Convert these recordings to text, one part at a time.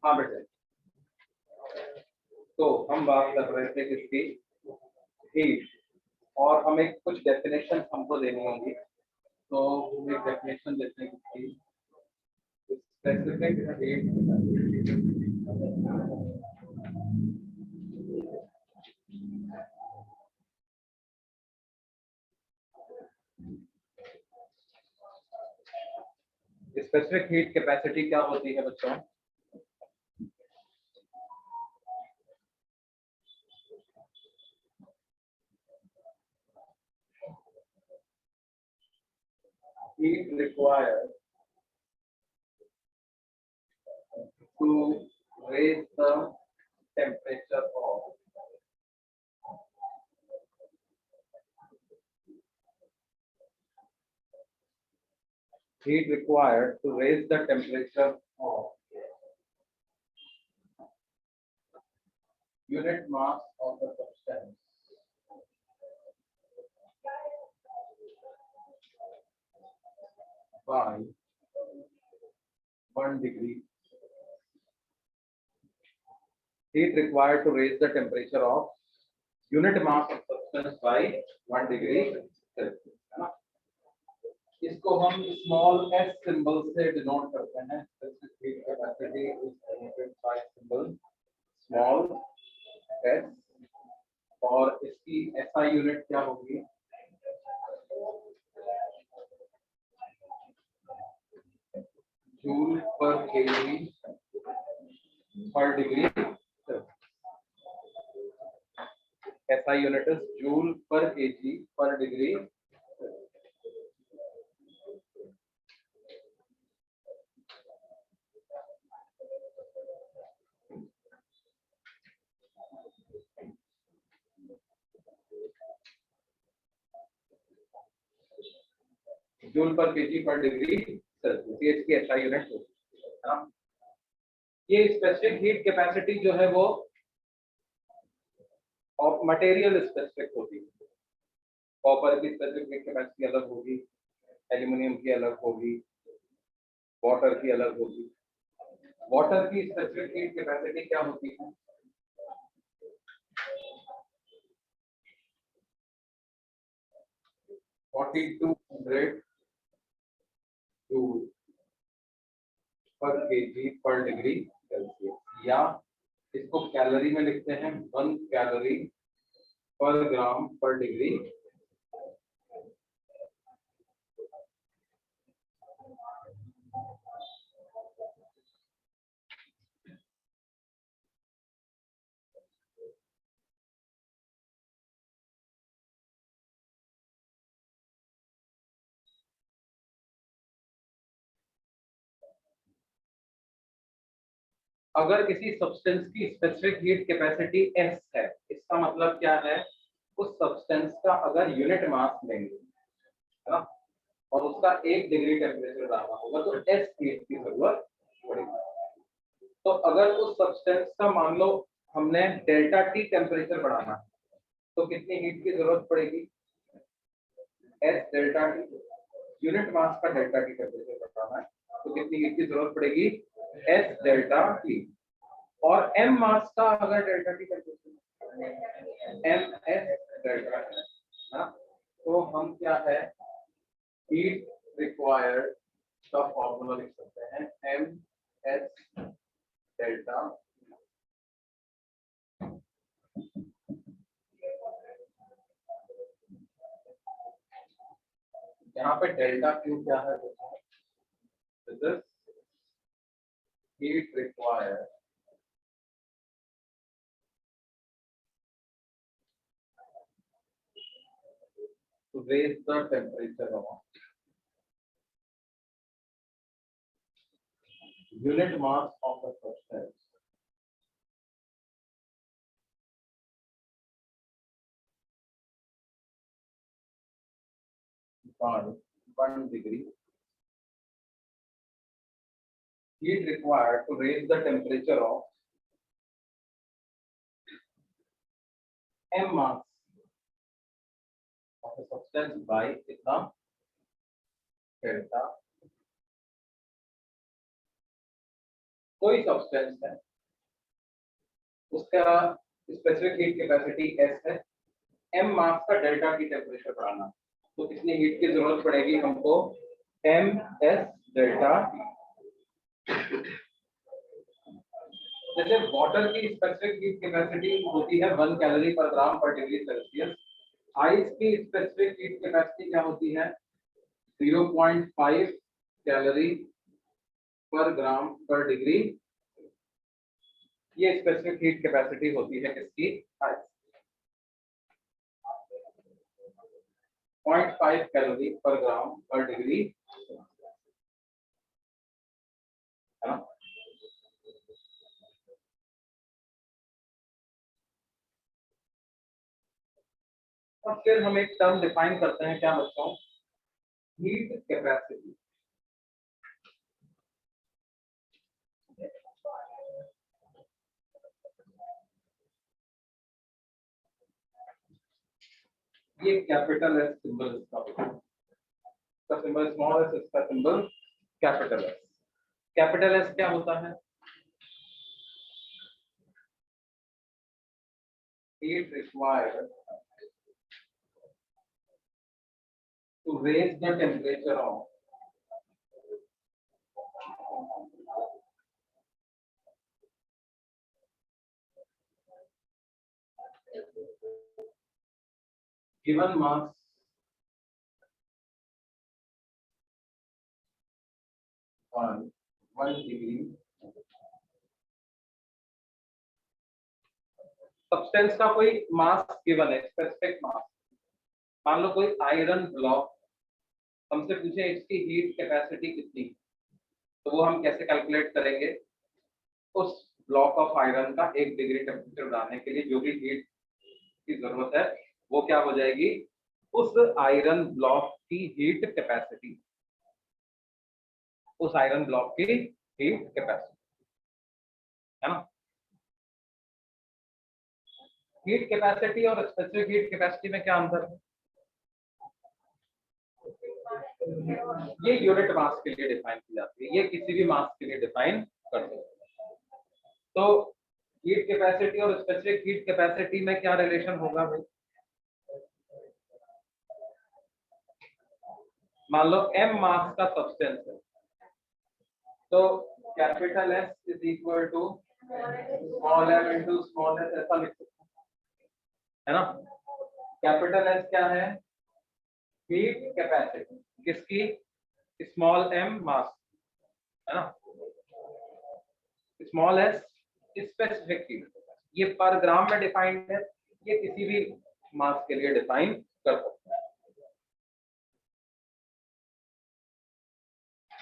हाँ बेटे, तो हम बात कर रहे थे किसकी, हीट, और हमें कुछ डेफिनेशन हमको देनी होंगी। तो एक डेफिनेशन देते हैं किसकी, specific heat, specific heat capacity क्या होती है बच्चों? Heat required to raise the temperature of heat required to raise the temperature of unit mass of the substance by 1 degree. Heat required to raise the temperature of unit mass of substance by 1 degree Celsius, है ना? इसको हम small s symbol से denote करते हैं। Specific heat capacity is denoted by symbol small s, और इसकी SI unit क्या होगी? जूल पर केजी पर degree. SI unit is joule पर केजी पर डिग्री। जूल पर केजी पर डिग्री सेल्सियस, ये इसकी SI यूनिट होगी, है ना? ये स्पेसिफिक हीट कैपेसिटी जो है वो और मटेरियल स्पेसिफिक होती है। कॉपर की स्पेसिफिक हीट कैपेसिटी अलग होगी, एल्यूमिनियम की अलग होगी, वाटर की अलग होगी। वाटर की स्पेसिफिक हीट कैपेसिटी क्या होती है? जूल पर केजी पर डिग्री सेल्सियस, या इसको कैलोरी में लिखते हैं 1 calorie per gram per degree. अगर किसी सब्सटेंस की स्पेसिफिक हीट कैपेसिटी S है, इसका मतलब क्या है? उस सब्सटेंस का अगर यूनिट मास लेंगे, है ना, और उसका 1 डिग्री टेम्परेचर डालना होगा तो S हीट की जरूरत पड़ेगी। तो अगर उस सब्सटेंस का मान लो हमने डेल्टा T टेम्परेचर बढ़ाना है, तो कितनी हीट की जरूरत पड़ेगी? S delta T, unit mass का डेल्टा T टेम्परेचर बढ़ाना है तो कितनी हीट की जरूरत पड़ेगी? S delta T। और m मास का अगर delta T temperature m s delta है ना, तो हम क्या है, हीट रिक्वायर्ड का फॉर्मूला लिख सकते हैं m s डेल्टा। यहाँ पे डेल्टा क्यू क्या है? This heat required to raise the temperature of unit mass of the substance on 1 degree, heat required to raise the temperature of m mass of a substance by कितना delta. कोई substance है, उसका specific heat capacity S है, m मास का delta की temperature बढ़ाना, तो कितनी हीट की जरूरत पड़ेगी हमको, m s डेल्टा। जैसे वाटर की स्पेसिफिक हीट कैपेसिटी होती है 1 calorie per gram per degree Celsius, ice की स्पेसिफिक हीट कैपेसिटी क्या होती है 0.5 calorie per gram per degree. ये स्पेसिफिक हीट कैपेसिटी होती है किसकी, ice. 0.5 calorie per gram per degree, है ना। और फिर हम एक टर्म डिफाइन करते हैं, क्या बच्चों, हीट कैपेसिटी। ये कैपिटल एस सिंबल इसका सिंबल स्मॉल एस, इसका symbol capital S. Capital S क्या होता है, heat required to raise the temperature of given mass on 1 degree। Substance का कोई मास गिवन है, स्पेसिफिक मास, मान लो कोई आयरन ब्लॉक, हमसे पूछे इसकी हीट कैपेसिटी कितनी, तो वो हम कैसे कैलकुलेट करेंगे, उस ब्लॉक ऑफ आयरन का 1 डिग्री टेम्परेचर बढ़ाने के लिए जो भी हीट की जरूरत है वो क्या हो जाएगी, उस आयरन ब्लॉक की हीट कैपेसिटी, उस आयरन ब्लॉक की हीट कैपेसिटी, है ना। हीट कैपेसिटी और स्पेसिफिक हीट कैपेसिटी में क्या अंतर है, ये यूनिट मास के लिए डिफाइन की जाती है, ये किसी भी मास के लिए डिफाइन कर सकते हैं। तो हीट कैपेसिटी और स्पेसिफिक हीट कैपेसिटी में क्या रिलेशन होगा भाई, मान लो m मास का सब्सटेंस है, तो capital S is equal to small m into small s, ऐसा लिख सकते हैं, है ना। कैपिटल S क्या है, हीट कैपेसिटी किसकी, स्मॉल m मास, है ना। स्मॉल s स्पेसिफिक हीट, ये पर ग्राम में डिफाइंड है, ये किसी भी मास के लिए डिफाइन कर सकते हैं।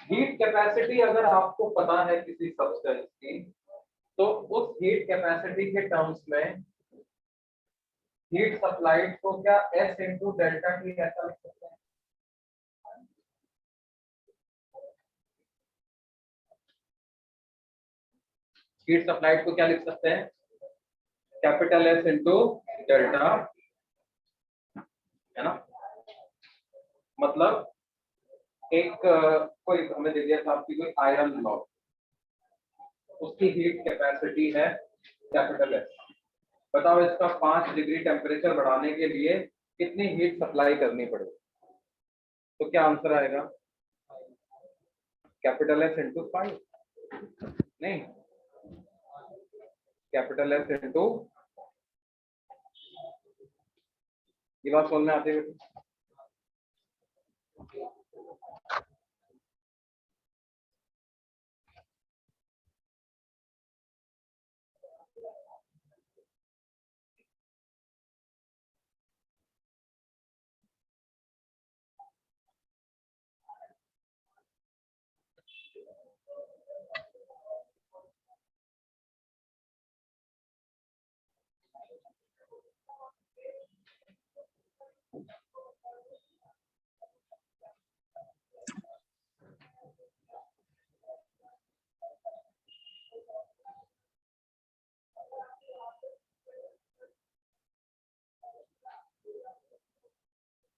हीट कैपेसिटी अगर आपको पता है किसी सब्सटेंस की, तो उस हीट कैपेसिटी के टर्म्स में हीट सप्लाइड को क्या S इंटू डेल्टा टी ऐसा लिख सकते हैं। हीट सप्लाइड को क्या लिख सकते हैं, कैपिटल S इंटू डेल्टा, है ना। मतलब एक कोई हमें दे दिया था आपकी कोई आयरन ब्लॉक, उसकी हीट कैपेसिटी है कैपिटल S, बताओ इसका 5 डिग्री टेम्परेचर बढ़ाने के लिए कितनी हीट सप्लाई करनी पड़ेगी, तो क्या आंसर आएगा, कैपिटल S इंटू 5, नहीं, कैपिटल S इंटू, ये बात समझ में आती है।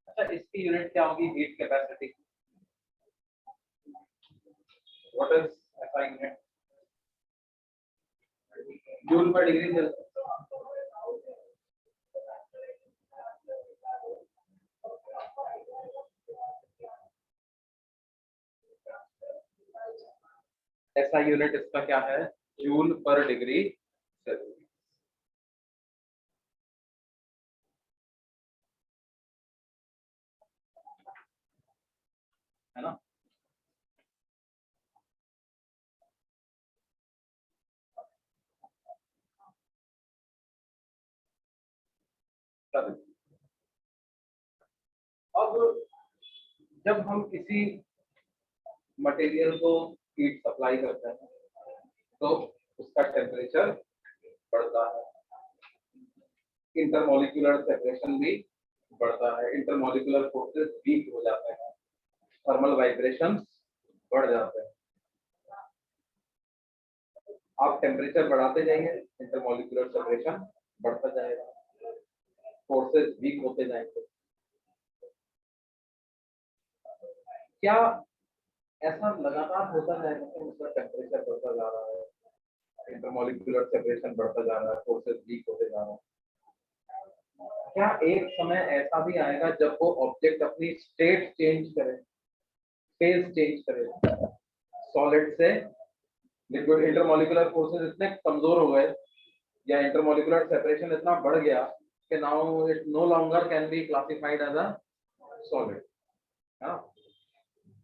अच्छा, इसकी यूनिट क्या होगी? Heat capacity. What is SI unit? Joule पर डिग्री सेल्सियस। ऐसा यूनिट इसका क्या है? जूल पर डिग्री सेल्सियस, है ना? अब जब हम किसी मटेरियल को हीट सप्लाई करते हैं तो उसका टेम्परेचर बढ़ता है, इंटरमोलिकुलर सेपरेशन भी बढ़ता है, इंटरमोलिकुलर फोर्सेस वीक हो जाते हैं, थर्मल वाइब्रेशंस बढ़ जाते हैं। आप टेम्परेचर बढ़ाते जाएंगे, इंटरमोलिकुलर सेपरेशन बढ़ता जाएगा, फोर्सेस वीक होते जाएंगे। क्या ऐसा लगातार होता जाएगा कि उसका टेम्परेचर बढ़ता जा रहा है, इंटरमोलिकुलर सेपरेशन बढ़ता जा रहा है, फोर्सेस वीक होते जा रहा है? क्या एक समय ऐसा भी आएगा जब वो ऑब्जेक्ट अपनी स्टेट चेंज करे, फेज चेंज करे, सॉलिड से लिक्विड? इंटरमोलिकुलर फोर्सेस इतने कमजोर हो गए या इंटरमोलिकुलर सेपरेशन इतना बढ़ गया कि now it no longer can be classified as a solid.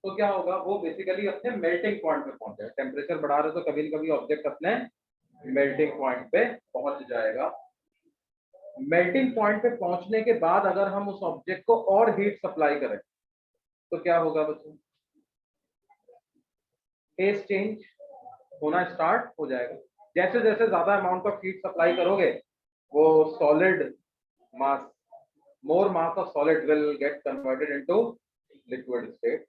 तो क्या होगा? वो बेसिकली अपने मेल्टिंग पॉइंट पे पहुंचे। टेम्परेचर बढ़ा रहे तो कभी न कभी ऑब्जेक्ट अपने मेल्टिंग पॉइंट पे पहुंच जाएगा। मेल्टिंग पॉइंट पे पहुंचने के बाद अगर हम उस ऑब्जेक्ट को और हीट सप्लाई करें तो क्या होगा बच्चों? फेज चेंज होना स्टार्ट हो जाएगा। जैसे जैसे ज्यादा अमाउंट ऑफ हीट सप्लाई करोगे वो solid mass, more mass of solid will get converted into liquid state,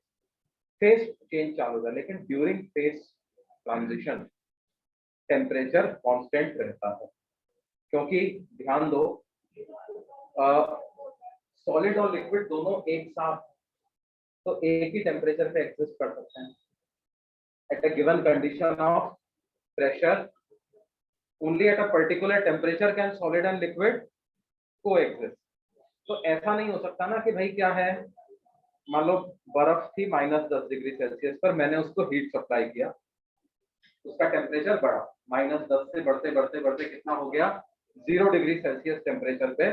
phase change चालू होगा। लेकिन during phase transition temperature constant रहता है, क्योंकि ध्यान दो सॉलिड और लिक्विड दोनों एक साथ तो एक ही टेम्परेचर पे एग्जिस्ट कर सकते हैं। At a given condition of pressure only at a particular temperature can solid and liquid को एग्जिस्ट। तो ऐसा नहीं हो सकता ना कि भाई क्या है, मान लो बर्फ थी -10 डिग्री सेल्सियस पर, मैंने उसको हीट सप्लाई किया, उसका टेम्परेचर बढ़ा, -10 से बढ़ते बढ़ते बढ़ते कितना हो गया? 0 डिग्री सेल्सियस टेम्परेचर पे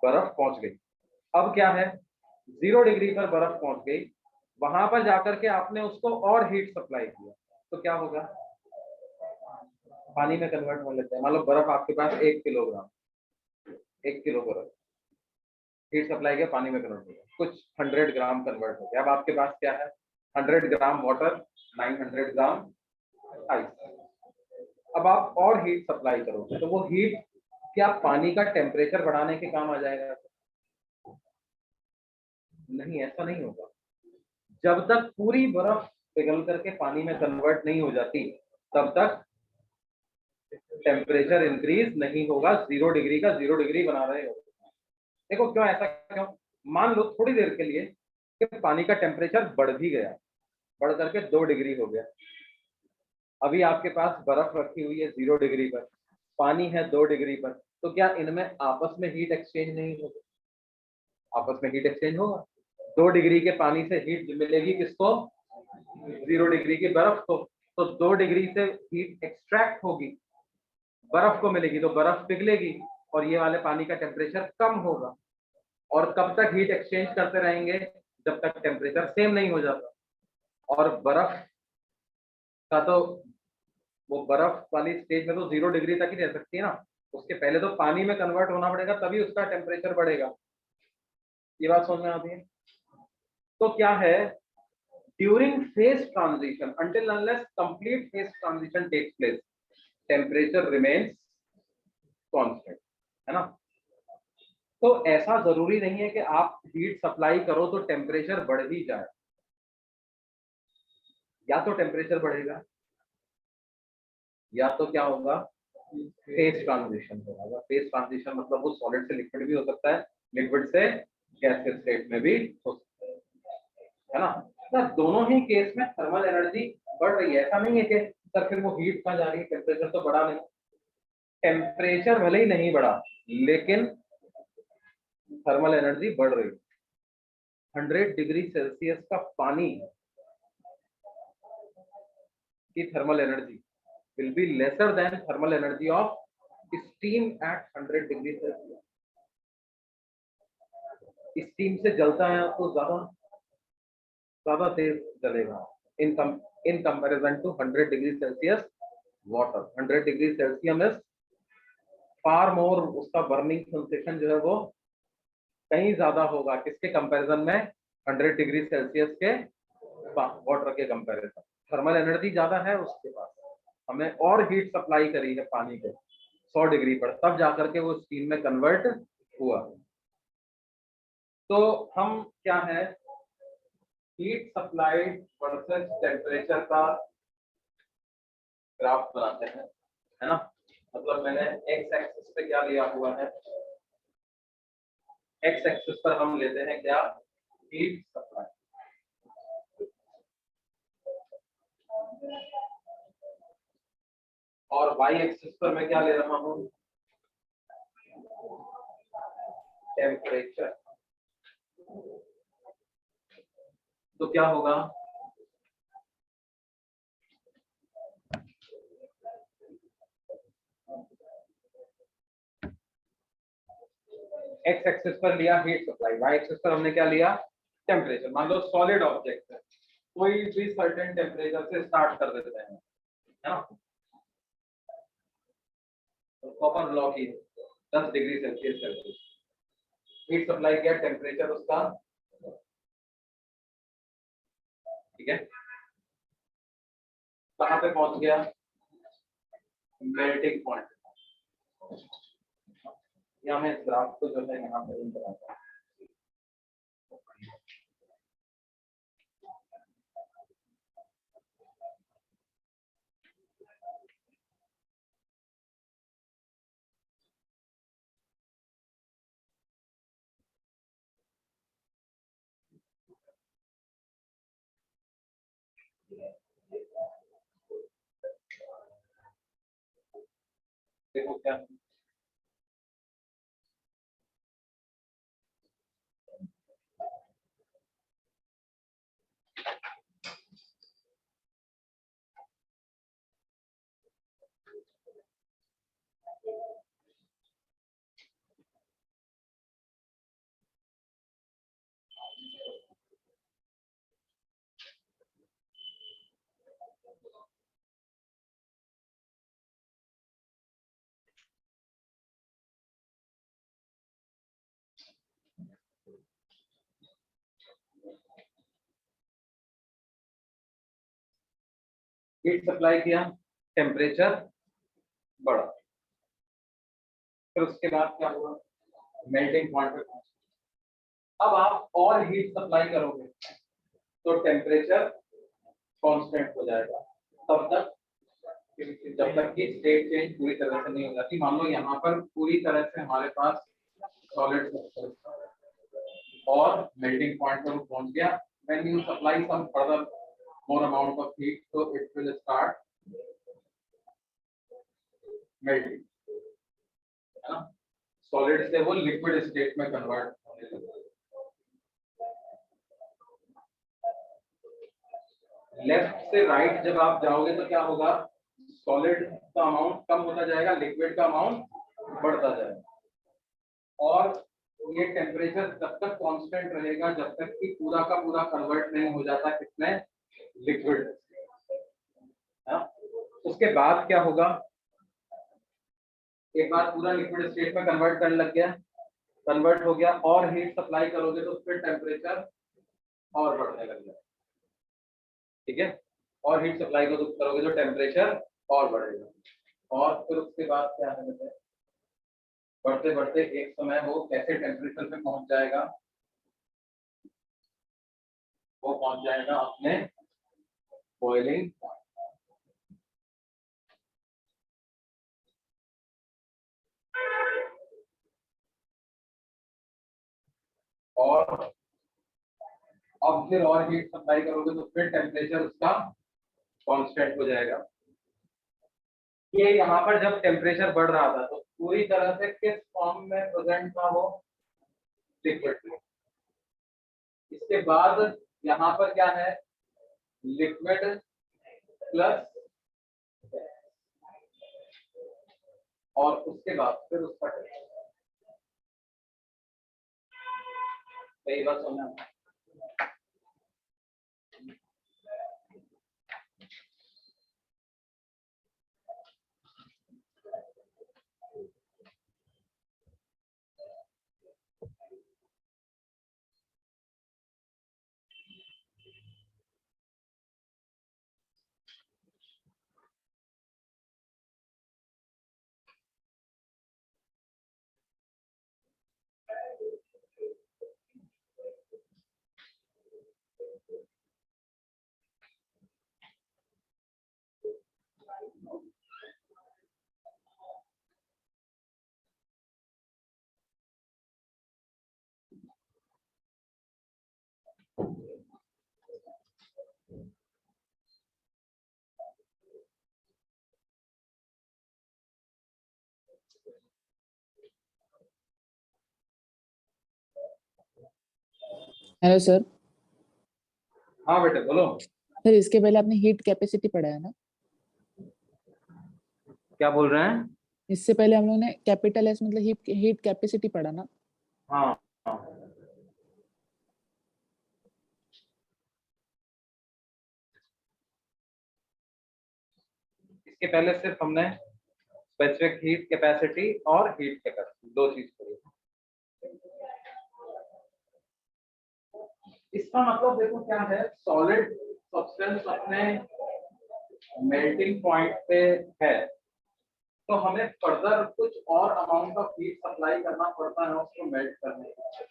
बर्फ पहुंच गई। अब क्या है, 0 डिग्री पर बर्फ पहुंच गई, वहां पर जाकर के आपने उसको और हीट सप्लाई किया तो क्या होगा? पानी में कन्वर्ट होने लगता है। मान लो बर्फ आपके पास 1 किलोग्राम, 1 किलो बर्फ हीट सप्लाई किया, पानी में कन्वर्ट हो गया, कुछ 100 ग्राम कन्वर्ट हो गया। अब आपके पास क्या है? 100 ग्राम वाटर, 900 ग्राम आइस। अब आप और हीट सप्लाई करोगे तो वो हीट क्या पानी का टेम्परेचर बढ़ाने के काम आ जाएगा? नहीं, ऐसा नहीं होगा। जब तक पूरी बर्फ पिघल करके पानी में कन्वर्ट नहीं हो जाती तब तक टेम्परेचर इंक्रीज नहीं होगा। 0 डिग्री का 0 डिग्री बना रहे हो। देखो क्यों, ऐसा क्यों? मान लो थोड़ी देर के लिए कि पानी का टेम्परेचर बढ़ भी गया, बढ़ करके 2 डिग्री हो गया। अभी आपके पास बर्फ रखी हुई है 0 डिग्री पर, पानी है 2 डिग्री पर, तो क्या इनमें आपस में हीट एक्सचेंज नहीं होगा? आपस में हीट एक्सचेंज होगा। 2 डिग्री के पानी से हीट मिलेगी किसको? 0 डिग्री की बर्फ को। तो 2 डिग्री से हीट एक्सट्रैक्ट होगी, बर्फ को मिलेगी तो बर्फ पिघलेगी और ये वाले पानी का टेम्परेचर कम होगा। और कब तक हीट एक्सचेंज करते रहेंगे? जब तक टेम्परेचर सेम नहीं हो जाता। और बर्फ का तो वो बर्फ वाली स्टेज में तो 0 डिग्री तक ही रह सकती है ना, उसके पहले तो पानी में कन्वर्ट होना पड़ेगा तभी उसका टेम्परेचर बढ़ेगा। ये बात समझ में आती है? तो क्या है, during phase transition until unless complete phase transition takes place temperature remains constant, है ना? तो ऐसा जरूरी नहीं है कि आप हीट सप्लाई करो तो टेम्परेचर बढ़ ही जाए। या तो टेम्परेचर बढ़ेगा या तो क्या होगा, फेज ट्रांजिशन होगा। फेज ट्रांजिशन मतलब वो सॉलिड से लिक्विड भी हो सकता है, लिक्विड से गैसियस स्टेट में भी हो सकते हैं, है ना। सर दोनों ही केस में थर्मल एनर्जी बढ़ रही है, ऐसा नहीं है कि सर फिर वो हीट कहाँ जा रही है, टेम्परेचर तो बढ़ा नहीं, टेम्परेचर भले ही नहीं बढ़ा लेकिन थर्मल एनर्जी बढ़ रही है। 100 डिग्री सेल्सियस का पानी की thermal energy will be lesser than thermal energy of steam at 100 degree Celsius. Steam से जलता है तो ज्यादा तेज जलेगा in comparison to 100 degree Celsius water. 100 degree Celsius में फार मोर उसका बर्निंग सेंसेशन जो है वो कहीं ज्यादा होगा किसके कंपैरिजन में, 100 डिग्री सेल्सियस के वाटर के कंपैरिजन। थर्मल एनर्जी ज्यादा है उसके पास, हमें और हीट सप्लाई करी है पानी को 100 डिग्री पर, तब जाकर के वो स्टीम में कन्वर्ट हुआ। तो हम क्या है, हीट सप्लाइड वर्सेस टेम्परेचर का ग्राफ बनाते हैं, है ना। मतलब मैंने एक्स एक्सिस पे क्या लिया हुआ है, एक्स एक्सिस पर हम लेते हैं क्या, हीट सप्लाई, और वाई एक्सिस पर मैं क्या ले रहा हूँ, टेम्परेचर। तो क्या होगा, एक्स एक्सिस पर लिया हीट सप्लाई, वाई एक्सिस पर हमने क्या लिया, टेम्परेचर। मान लो सॉलिड ऑब्जेक्ट है, कोई भी सर्टेन टेम्परेचर से स्टार्ट कर देते हैं, है ना। तो कॉपर ब्लॉक ही 10 degree Celsius Celsius heat supply किया, टेम्परेचर उसका, ठीक है, कहाँ पे पहुंच गया, मेल्टिंग पॉइंट। यहाँ मैं ग्राफ को जो है यहाँ पे बनाता हूँ। देखो क्या, हीट सप्लाई किया, टेम्परेचर बढ़ा, फिर उसके बाद क्या हुआ, मेल्टिंग पॉइंट पे पहुंचा। अब आप और हीट सप्लाई करोगे तो टेम्परेचर कांस्टेंट हो जाएगा तब तक, जब तक कि स्टेट चेंज पूरी तरह से नहीं हो जाती। मान लो यहाँ पर पूरी तरह से हमारे पास सॉलिड और मेल्टिंग पॉइंट पर पहुंच गया, when you supply some further more amount of heat so it will start melting, है ना, सॉलिड से वो लिक्विड स्टेट में कन्वर्ट होने लगता है। लेफ्ट से राइट जब आप जाओगे तो क्या होगा, सॉलिड का अमाउंट कम होता जाएगा, लिक्विड का अमाउंट बढ़ता जाएगा, और ये टेम्परेचर तब तक कांस्टेंट रहेगा जब तक कि पूरा का पूरा कन्वर्ट नहीं हो जाता किसमें, लिक्विड। उसके बाद क्या होगा, एक बार पूरा लिक्विड स्टेट में कन्वर्ट करने लग गया, कन्वर्ट हो गया, और हीट सप्लाई करोगे तो फिर टेम्परेचर और बढ़ने लग गया, ठीक है, और हीट सप्लाई को करोगे तो टेम्परेचर और बढ़ेगा, और फिर उसके बाद क्या है, बढ़ते बढ़ते एक समय वो कैसे टेम्परेचर पे पहुंच जाएगा, वो पहुंच जाएगा अपने बॉइलिंग पॉइंट। और अब फिर और हीट सप्लाई करोगे तो फिर टेम्परेचर उसका कांस्टेंट हो जाएगा। ये यहाँ पर जब टेम्परेचर बढ़ रहा था तो पूरी तरह से किस फॉर्म में प्रेजेंट था वो, लिक्विड में। इसके बाद यहाँ पर क्या है, लिक्विड प्लस, और उसके बाद फिर उसका सही बात सुनना। Hello sir. हाँ बेटे बोलो। सर इसके पहले आपने हीट कैपेसिटी पढ़ा है ना? क्या बोल रहे हैं? इससे पहले हम लोगों ने कैपिटल एस मतलब हीट कैपेसिटी पढ़ा ना? हाँ हाँ। इसके पहले सिर्फ हमने स्पेसिफिक हीट कैपेसिटी और हीट कैपेसिटी दो चीज पढ़ी। इसका मतलब देखो क्या है, सॉलिड सब्सटेंस अपने मेल्टिंग पॉइंट पे है तो हमें फर्दर कुछ और अमाउंट ऑफ हीट सप्लाई करना पड़ता है उसको मेल्ट करने के लिए,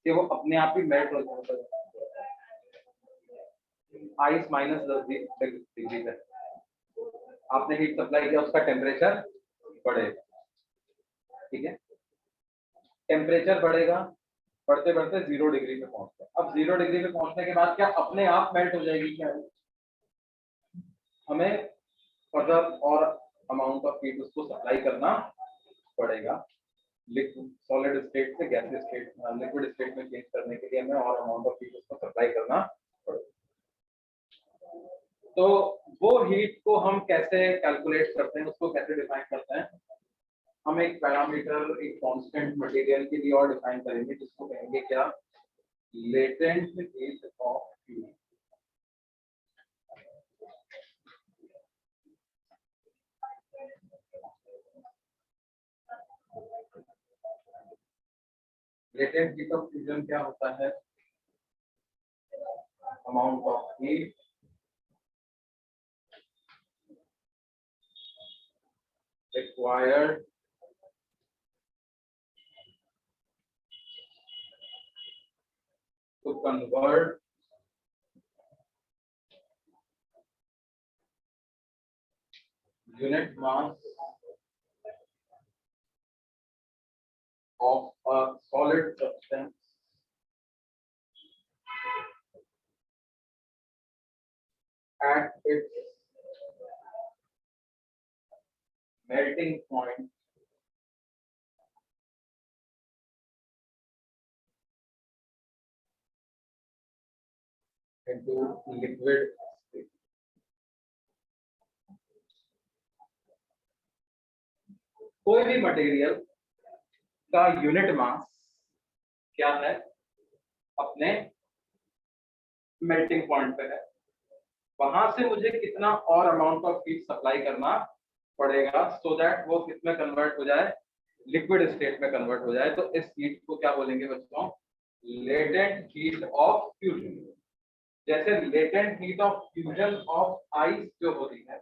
कि वो अपने आप ही मेल्ट हो जाता है। आइस -10 डिग्री पे आपने हीट सप्लाई किया, उसका टेम्परेचर बढ़ेगा, ठीक है। टेम्परेचर बढ़ेगा, बढ़ते बढ़ते 0 डिग्री पे पहुंचते हैं। अब 0 डिग्री पे पहुंचने के बाद क्या अपने आप मेल्ट हो जाएगी? क्या हमें फर्दर और अमाउंट ऑफ हीट उसको सप्लाई करना पड़ेगा। लिक्विड सॉलिड स्टेट से गैसीय स्टेट लिक्विड स्टेट में चेंज करने के लिए हमें और अमाउंट ऑफ हीट उसको सप्लाई करना पड़ेगा। तो वो हीट को हम कैसे कैलकुलेट करते हैं, उसको कैसे डिफाइन करते हैं? हम एक पैरामीटर, एक कांस्टेंट मटेरियल के लिए और डिफाइन करेंगे जिसको कहेंगे क्या, latent heat of fusion. Latent heat of fusion क्या होता है? Amount of heat required to convert unit mass of a solid substance at its melting point into liquid state। कोई भी मटेरियल का यूनिट मास क्या है, अपने मेल्टिंग पॉइंट पे है, वहां से मुझे कितना और अमाउंट ऑफ हीट सप्लाई करना पड़ेगा सो दैट वो किसमें कन्वर्ट हो जाए, लिक्विड स्टेट में कन्वर्ट हो जाए। तो इस हीट को क्या बोलेंगे बच्चों, लेटेंट हीट ऑफ फ्यूजन। जैसे latent heat of fusion of ice जो होती है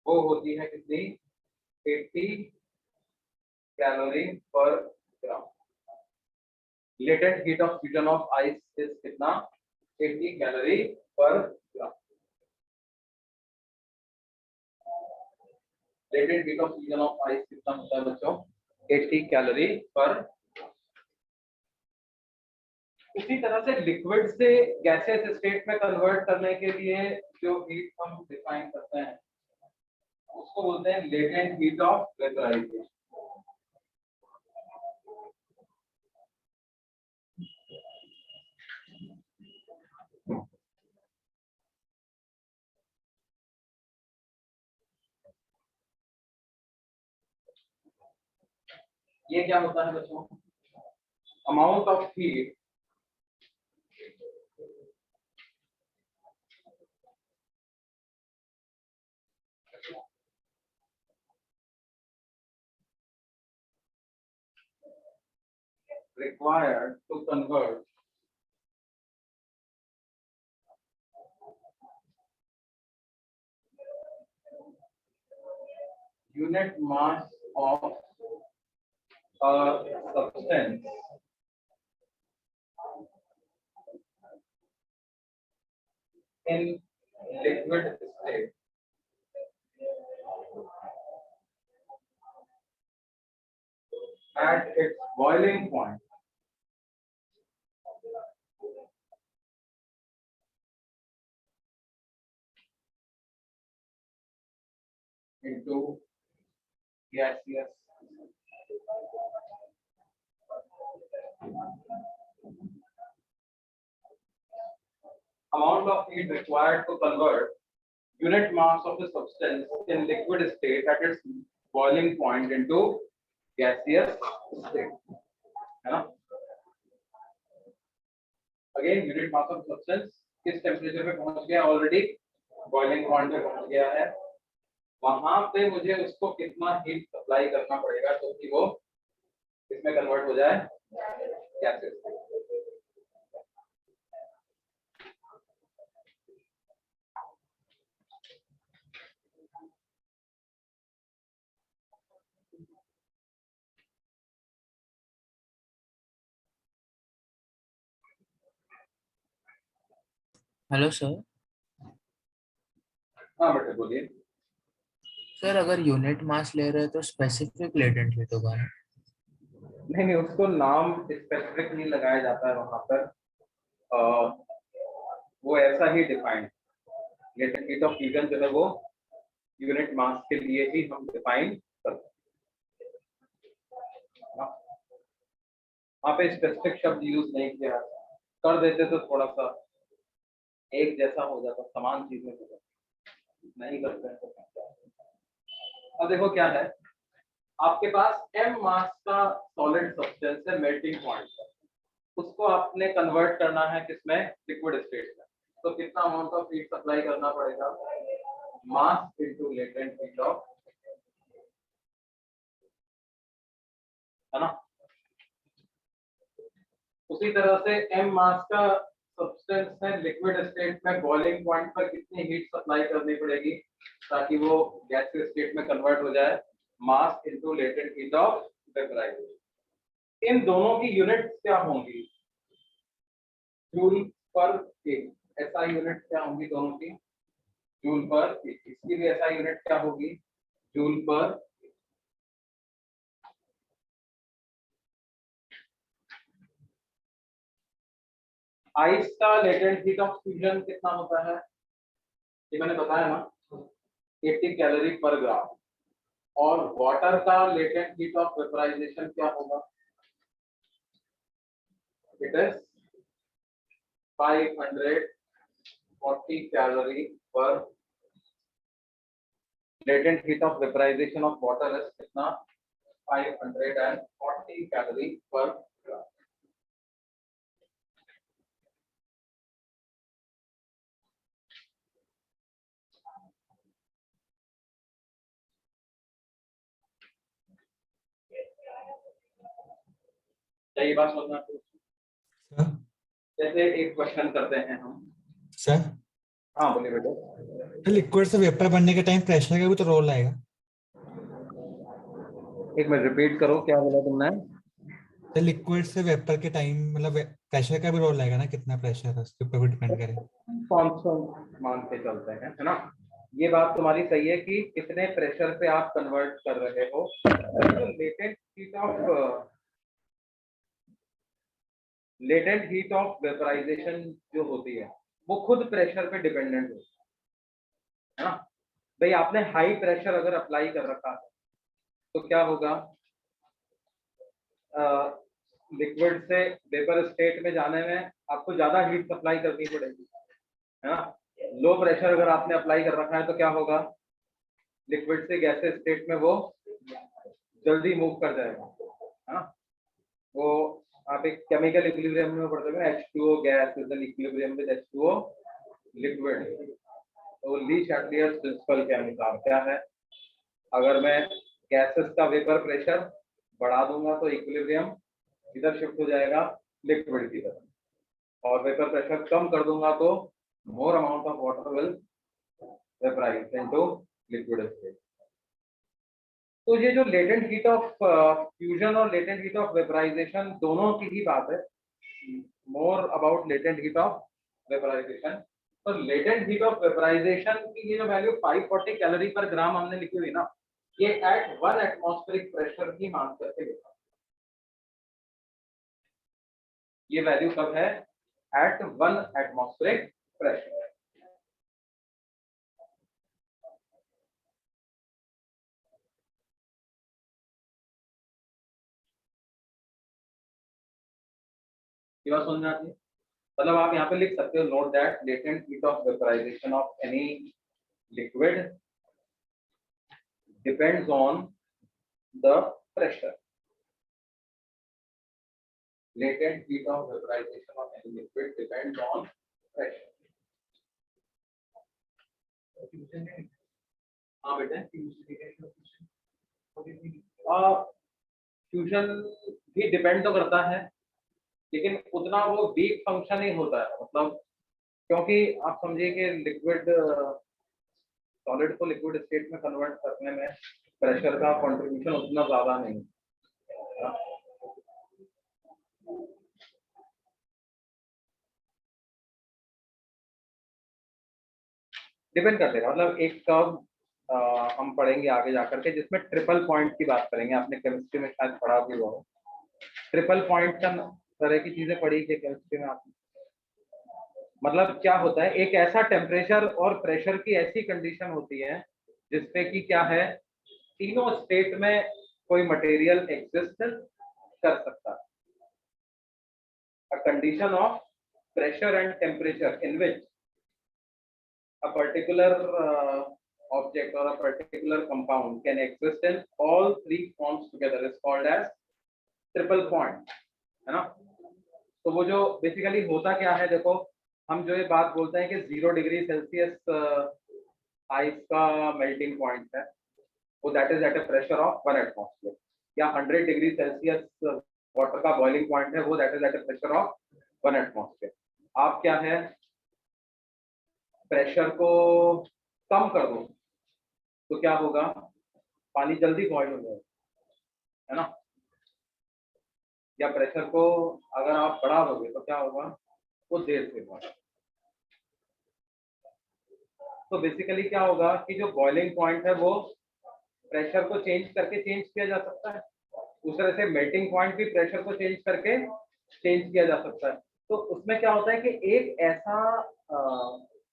वो होती है कितनी, 80 calorie per gram. Latent heat of fusion of ice is कितना, 80 calorie per gram. Latent heat of fusion of ice कितना होता है बच्चों, 80 कैलोरी पर उसी तरह से लिक्विड से गैसियस स्टेट में कन्वर्ट करने के लिए जो हीट हम डिफाइन करते हैं उसको बोलते हैं लेटेंट हीट ऑफ वेपराइजेशन। ये क्या होता है बच्चों? Amount of heat required to convert unit mass of a substance in liquid state at its boiling point into gaseous. Amount of heat required to convert unit mass of a substance in liquid state at its boiling point into gaseous state. है ना? Again, unit mass of substance किस temperature पे पहुंच गया? Already boiling point पे पहुंच गया है। वहां पे मुझे उसको कितना हीट सप्लाई करना पड़ेगा तो कि वो इसमें कन्वर्ट हो जाए गैसेस। Hello sir. हाँ बेटे बोलिए। सर अगर यूनिट मास ले रहे हैं तो स्पेसिफिक लेटेंट हीट होगा ना? नहीं, उसको नाम स्पेसिफिक नहीं लगाया जाता है वहां पर। वो ऐसा ही define latent heat of fusion जो है वो यूनिट मास के लिए ही हम डिफाइन करते हैं। वहाँ पे स्पेसिफिक शब्द यूज नहीं किया, कर देते तो थोड़ा सा एक जैसा हो जाता, समान चीजें हो जाती, नहीं करते हैं तो। अब देखो क्या है, आपके पास m मास का सॉलिड सब्सटेंस है मेल्टिंग पॉइंट पर, उसको आपने कन्वर्ट करना है किसमें? लिक्विड स्टेट में। तो कितना अमाउंट ऑफ हीट सप्लाई करना पड़ेगा? मास इनटू लेटेंट हीट ऑफ, है ना? उसी तरह से m मास का सब्सटेंस है लिक्विड स्टेट में, बॉइलिंग पॉइंट पर कितनी हीट सप्लाई करनी पड़ेगी ताकि वो गैसियस स्टेट में कन्वर्ट हो जाए? Mass into latent heat of vaporisation. इन दोनों की यूनिट्स क्या होंगी? जूल पर एक। ऐसा यूनिट क्या होंगी दोनों की? जूल पर एक। इसकी भी ऐसा यूनिट क्या होगी? जूल पर। आइस का लेटेंट हीट ऑफ फ्यूजन कितना होता है? ये मैंने बताया ना, 80 कैलोरी पर ग्राम। और वाटर का लेटेंट हीट ऑफ वेपराइजेशन क्या होगा? It is 540 calorie per. Latent heat of vaporisation of water is कितना? 540 कैलोरी पर ग्राम। सही बात बोलना। सर जैसे एक क्वेश्चन करते हैं हम। सर हाँ बोलिए बेटा। लिक्विड से वेपर बनने के टाइम प्रेशर का भी तो रोल आएगा। एक मिनट रिपीट करो, क्या बोला तुमने? तो लिक्विड से वेपर के टाइम मतलब प्रेशर का भी रोल आएगा ना, कितना प्रेशर है उसके ऊपर भी डिपेंड करेगा। कॉन्स्टेंट मान के चलते हैं, है ना? ये बात तुम्हारी सही है कि कितने प्रेशर पे आप कन्वर्ट कर रहे हो। तो latent heat of latent heat of vaporisation जो होती है वो खुद प्रेशर पे डिपेंडेंट होती है ना। भाई आपने हाई प्रेशर अगर अप्लाई कर रखा है तो क्या होगा, लिक्विड से वेपर स्टेट में जाने में आपको ज्यादा हीट सप्लाई करनी पड़ेगी, है ना। लो प्रेशर अगर आपने अप्लाई कर रखा है तो क्या होगा, लिक्विड से गैसेस स्टेट में वो जल्दी मूव कर जाएगा, है ना। वो आप एक केमिकल इक्विलिब्रियम में पढ़ते हैं, H2O gas is in equilibrium with H2O liquid. तो ली चैटलियर्स प्रिंसिपल के अनुसार क्या है, अगर मैं गैसेस का वेपर प्रेशर बढ़ा दूंगा तो इक्विलिब्रियम इधर शिफ्ट हो जाएगा लिक्विड की तरफ, और वेपर प्रेशर कम कर दूंगा तो more amount of water will vaporise into liquid state. तो ये जो लेटेंट हीट ऑफ फ्यूजन और लेटेंट हीट ऑफ वेपराइजेशन दोनों की ही बात है, more about latent heat of vaporisation. तो लेटेंट हीट ऑफ वेपराइजेशन की ये जो वैल्यू 540 कैलोरी पर ग्राम हमने लिखी हुई ना, ये एट 1 एटमॉस्फेरिक प्रेशर की मान करके लिखा। ये वैल्यू कब है, एट 1 एटमॉस्फेरिक प्रेशर। ये बात समझ में आती है, मतलब आप यहाँ पे लिख सकते हो, note that latent heat of vaporisation of any liquid depends on the pressure. Latent heat of vaporization of any liquid depends on pressure. हाँ बेटे, फ्यूजन भी डिपेंड तो करता है, लेकिन उतना वो वीक फंक्शन ही होता है, मतलब क्योंकि आप समझिए कि लिक्विड सॉलिड को लिक्विड स्टेट में कन्वर्ट करने में प्रेशर का कंट्रीब्यूशन उतना ज्यादा नहीं है। डिपेंड कर देगा, मतलब एक कर्व हम पढ़ेंगे आगे जाकर के जिसमें ट्रिपल पॉइंट की बात करेंगे। आपने केमिस्ट्री में शायद पढ़ा भी हो, ट्रिपल पॉइंट का तरह की चीजें पढ़ी थी केमिस्ट्री में आपने। मतलब क्या होता है, एक ऐसा टेम्परेचर और प्रेशर की ऐसी कंडीशन होती है जिसपे कि क्या है, तीनों स्टेट में कोई मटेरियल एग्जिस्ट कर सकता है। A condition of pressure and temperature in which a particular object or a particular compound can exist in all three forms together is called as triple point, है ना। तो वो जो बेसिकली होता क्या है, देखो हम जो ये बात बोलते हैं कि 0 डिग्री सेल्सियस आइस का मेल्टिंग पॉइंट है, वो that is at a pressure of 1 atmosphere, या 100 डिग्री सेल्सियस वाटर का बॉइलिंग पॉइंट है, वो that is at a pressure of 1 atmosphere. आप क्या है, प्रेशर को कम कर दो तो क्या होगा, पानी जल्दी बॉइल हो जाएगा, है ना। या प्रेशर को अगर आप बढ़ा दोगे तो क्या होगा, वो देर से बॉइल। तो बेसिकली क्या होगा कि जो बॉइलिंग पॉइंट है वो प्रेशर को चेंज करके चेंज किया जा सकता है, उस तरह से मेल्टिंग पॉइंट भी प्रेशर को चेंज करके चेंज किया जा सकता है। तो उसमें क्या होता है कि एक ऐसा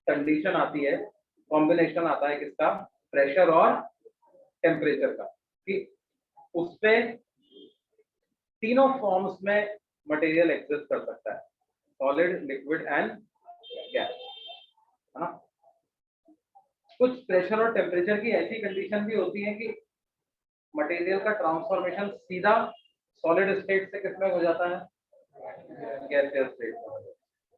कंडीशन आती है, कॉम्बिनेशन आता है किसका, प्रेशर और टेम्परेचर का, कि उसपे तीनों फॉर्म्स में मटेरियल एग्जिस्ट कर सकता है, सॉलिड, लिक्विड एंड गैस, है ना। कुछ प्रेशर और टेम्परेचर की ऐसी कंडीशन भी होती है कि मटेरियल का ट्रांसफॉर्मेशन सीधा सॉलिड स्टेट से किसमें हो जाता है, गैसियस स्टेट में,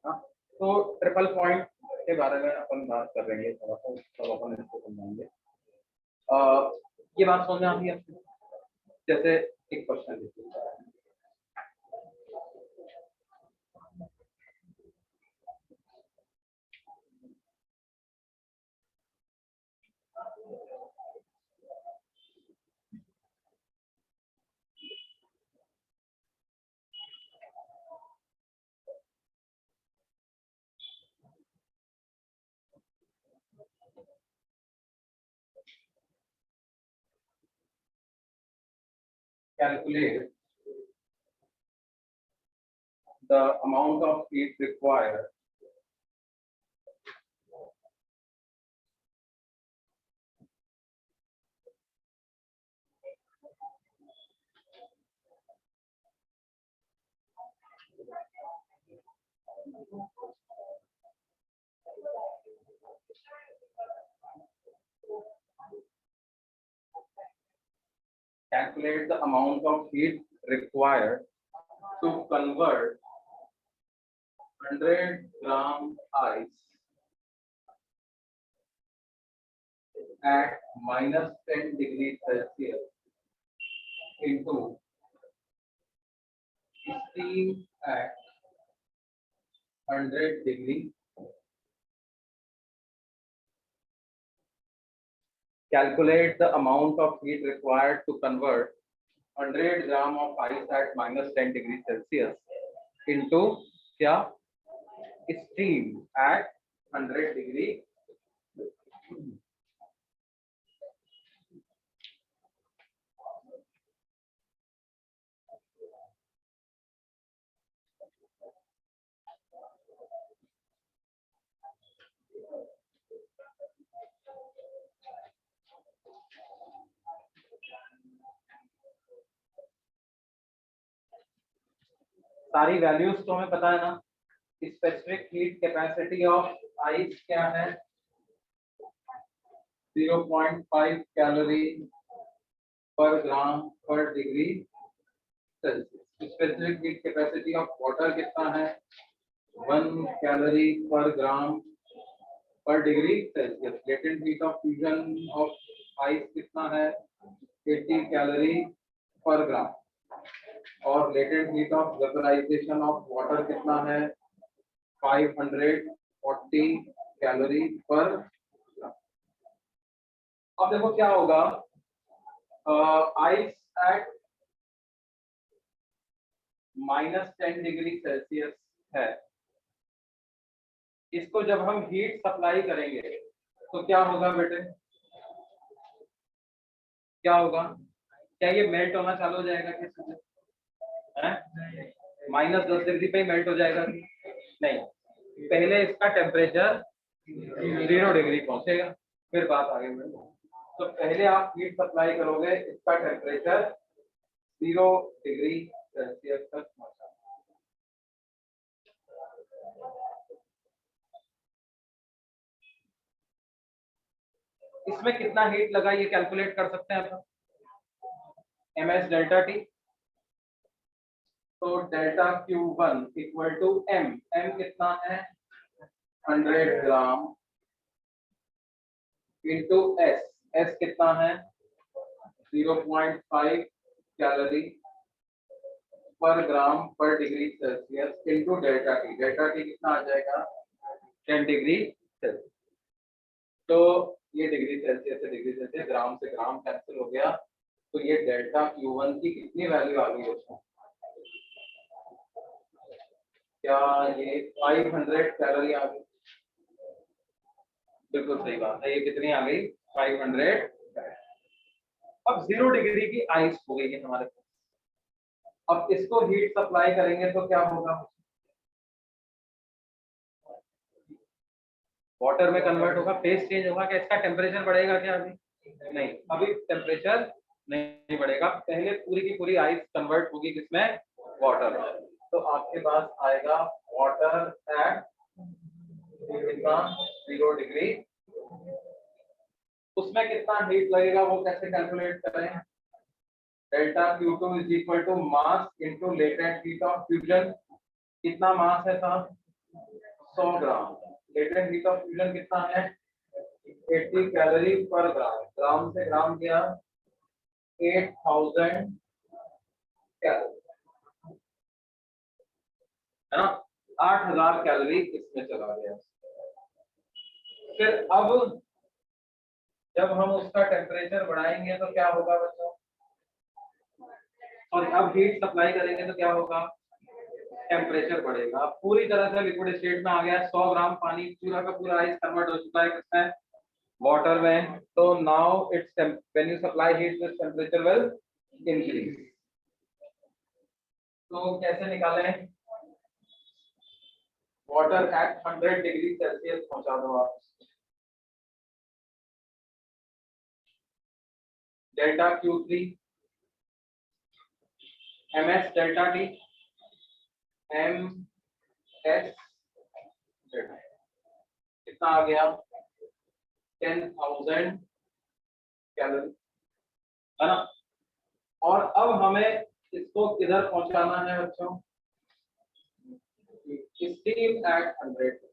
हाँ। तो ट्रिपल पॉइंट के बारे में अपन बात करेंगे थोड़ा सा, तब अपन इसको समझाएंगे। ये बात समझ में आती है, जैसे एक क्वेश्चन देखिए, calculate the amount of heat required calculate the amount of heat required to convert 100 gram ice at minus 10 degrees Celsius into steam at 100 degree. Calculate the amount of heat required to convert 100 gram of ice at minus 10 degrees Celsius into क्या steam at 100 degree. सारी values तो हमें पता है ना. Specific heat capacity of ice क्या है? 0.5 calorie per gram per degree Celsius. Specific heat capacity of water कितना है? 1 calorie per gram per degree Celsius. Latent heat of fusion of ice कितना है? 80 कैलोरी पर ग्राम. और latent heat of vaporisation of water कितना है? 540 calorie per ग्राम. अब देखो क्या होगा. Ice eight minus 10 degree Celsius है. इसको जब हम हीट सप्लाई करेंगे तो क्या होगा बेटे? क्या होगा? क्या ये मेल्ट होना चालू हो जाएगा? किस माइनस 10 डिग्री पे मेल्ट हो जाएगा? नहीं, पहले इसका टेम्परेचर 0 डिग्री पहुंचेगा, फिर बात आगे बढ़ेगी. तो पहले आप हीट सप्लाई करोगे, इसका टेम्परेचर 0 डिग्री सेल्सियस तक पहुंचा. इसमें कितना हीट लगा ये कैलकुलेट कर सकते हैं अपन. ms delta T. तो delta Q1 equal to m. m कितना है? 100 ग्राम इंटू s. s कितना है? 0.5 calorie per gram per degree Celsius into delta T. Delta T कितना आ जाएगा? 10 डिग्री सेल्सियस. तो ये डिग्री सेल्सियस से डिग्री सेल्सियस, ग्राम से ग्राम कैंसिल हो गया. तो ये डेल्टा Q1 की कितनी वैल्यू आ गई उसमें? क्या ये 500 कैलोरी आ गई? बिल्कुल सही बात है. ये कितनी आ गई? 500. अब 0 डिग्री की आइस हो गई है हमारे पास. अब इसको हीट सप्लाई करेंगे तो क्या होगा? वाटर में कन्वर्ट होगा, फेस चेंज होगा. क्या इसका टेम्परेचर बढ़ेगा क्या? अभी नहीं, अभी टेम्परेचर नहीं बढ़ेगा. पहले पूरी की पूरी आइस कन्वर्ट होगी किसमें? वाटर में. तो आपके पास आएगा वाटर एट कितना? 0 डिग्री. उसमें कितना हीट लगेगा वो कैसे कैलकुलेट करें? Delta Q2 is equal to mass into latent heat of fusion. कितना मास है साहब? 100 gram. Latent heat of fusion कितना है? 80 कैलोरी पर ग्राम. ग्राम से ग्राम किया 8000 कैलोरी है ना. 8000 कैलोरी इसमें चला गया. फिर अब जब हम उसका टेम्परेचर बढ़ाएंगे तो क्या होगा बच्चों? और अब हीट सप्लाई करेंगे तो क्या होगा? टेम्परेचर बढ़ेगा. पूरी तरह से लिक्विड स्टेट में आ गया. 100 ग्राम पानी पूरा का पूरा आइस कन्वर्ट हो चुका है किसमें? वाटर में. तो now it's when you supply heat this temperature will increase. तो कैसे निकालें? वाटर एट 100 डिग्री सेल्सियस पहुंचा दो आप। Delta Q3 MS delta T MS delta कितना आ गया 10,000 कैलोरी है ना। और अब हमें इसको किधर पहुंचाना है बच्चों, स्टीम एट 100।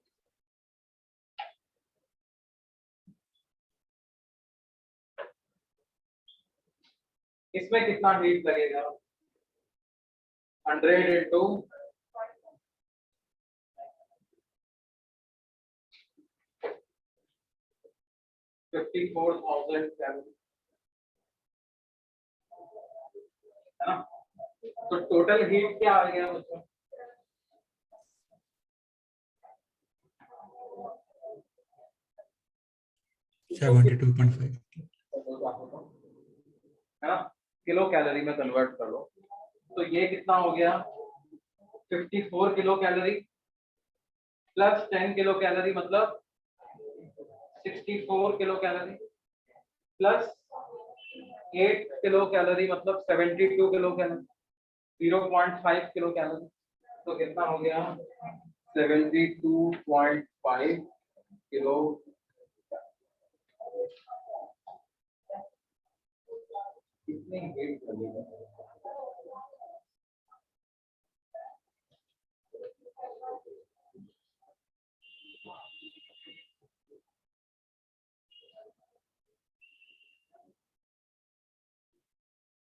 इसमें कितना हीट लगेगा 100 इंटू 54,000 कैलोरी है ना। तो टोटल हीट क्या आ गया बच्चों, सेवेंटी 2.5 है ना, किलो कैलोरी में कन्वर्ट कर लो। तो ये कितना हो गया 54 kilo calorie plus 10 kilo calorie मतलब 64 kilo calorie plus 8 kilo calorie मतलब 72 किलो कैलोरी 0.5 किलो कैलोरी। तो कितना हो गया 72.5 किलो। कितनी हीट लगेगी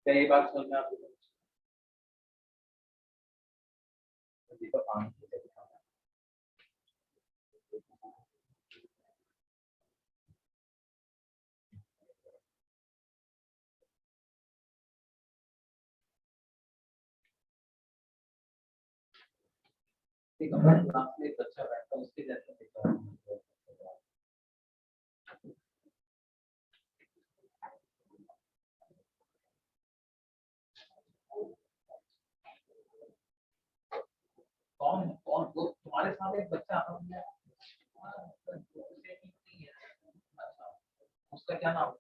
क्या ये बात समझ में आपको? ठीक है, क्लास में एक अच्छा बैठता है उसके जैसा दिखता है। कौन कौन वो तुम्हारे साथ एक बच्चा आता है, अच्छा, उसका क्या नाम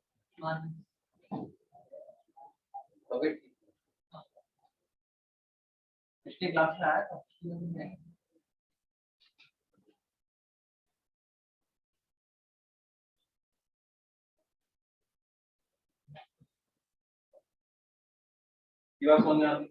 पिछली क्लास में आया था। ये बात समझ में आती है?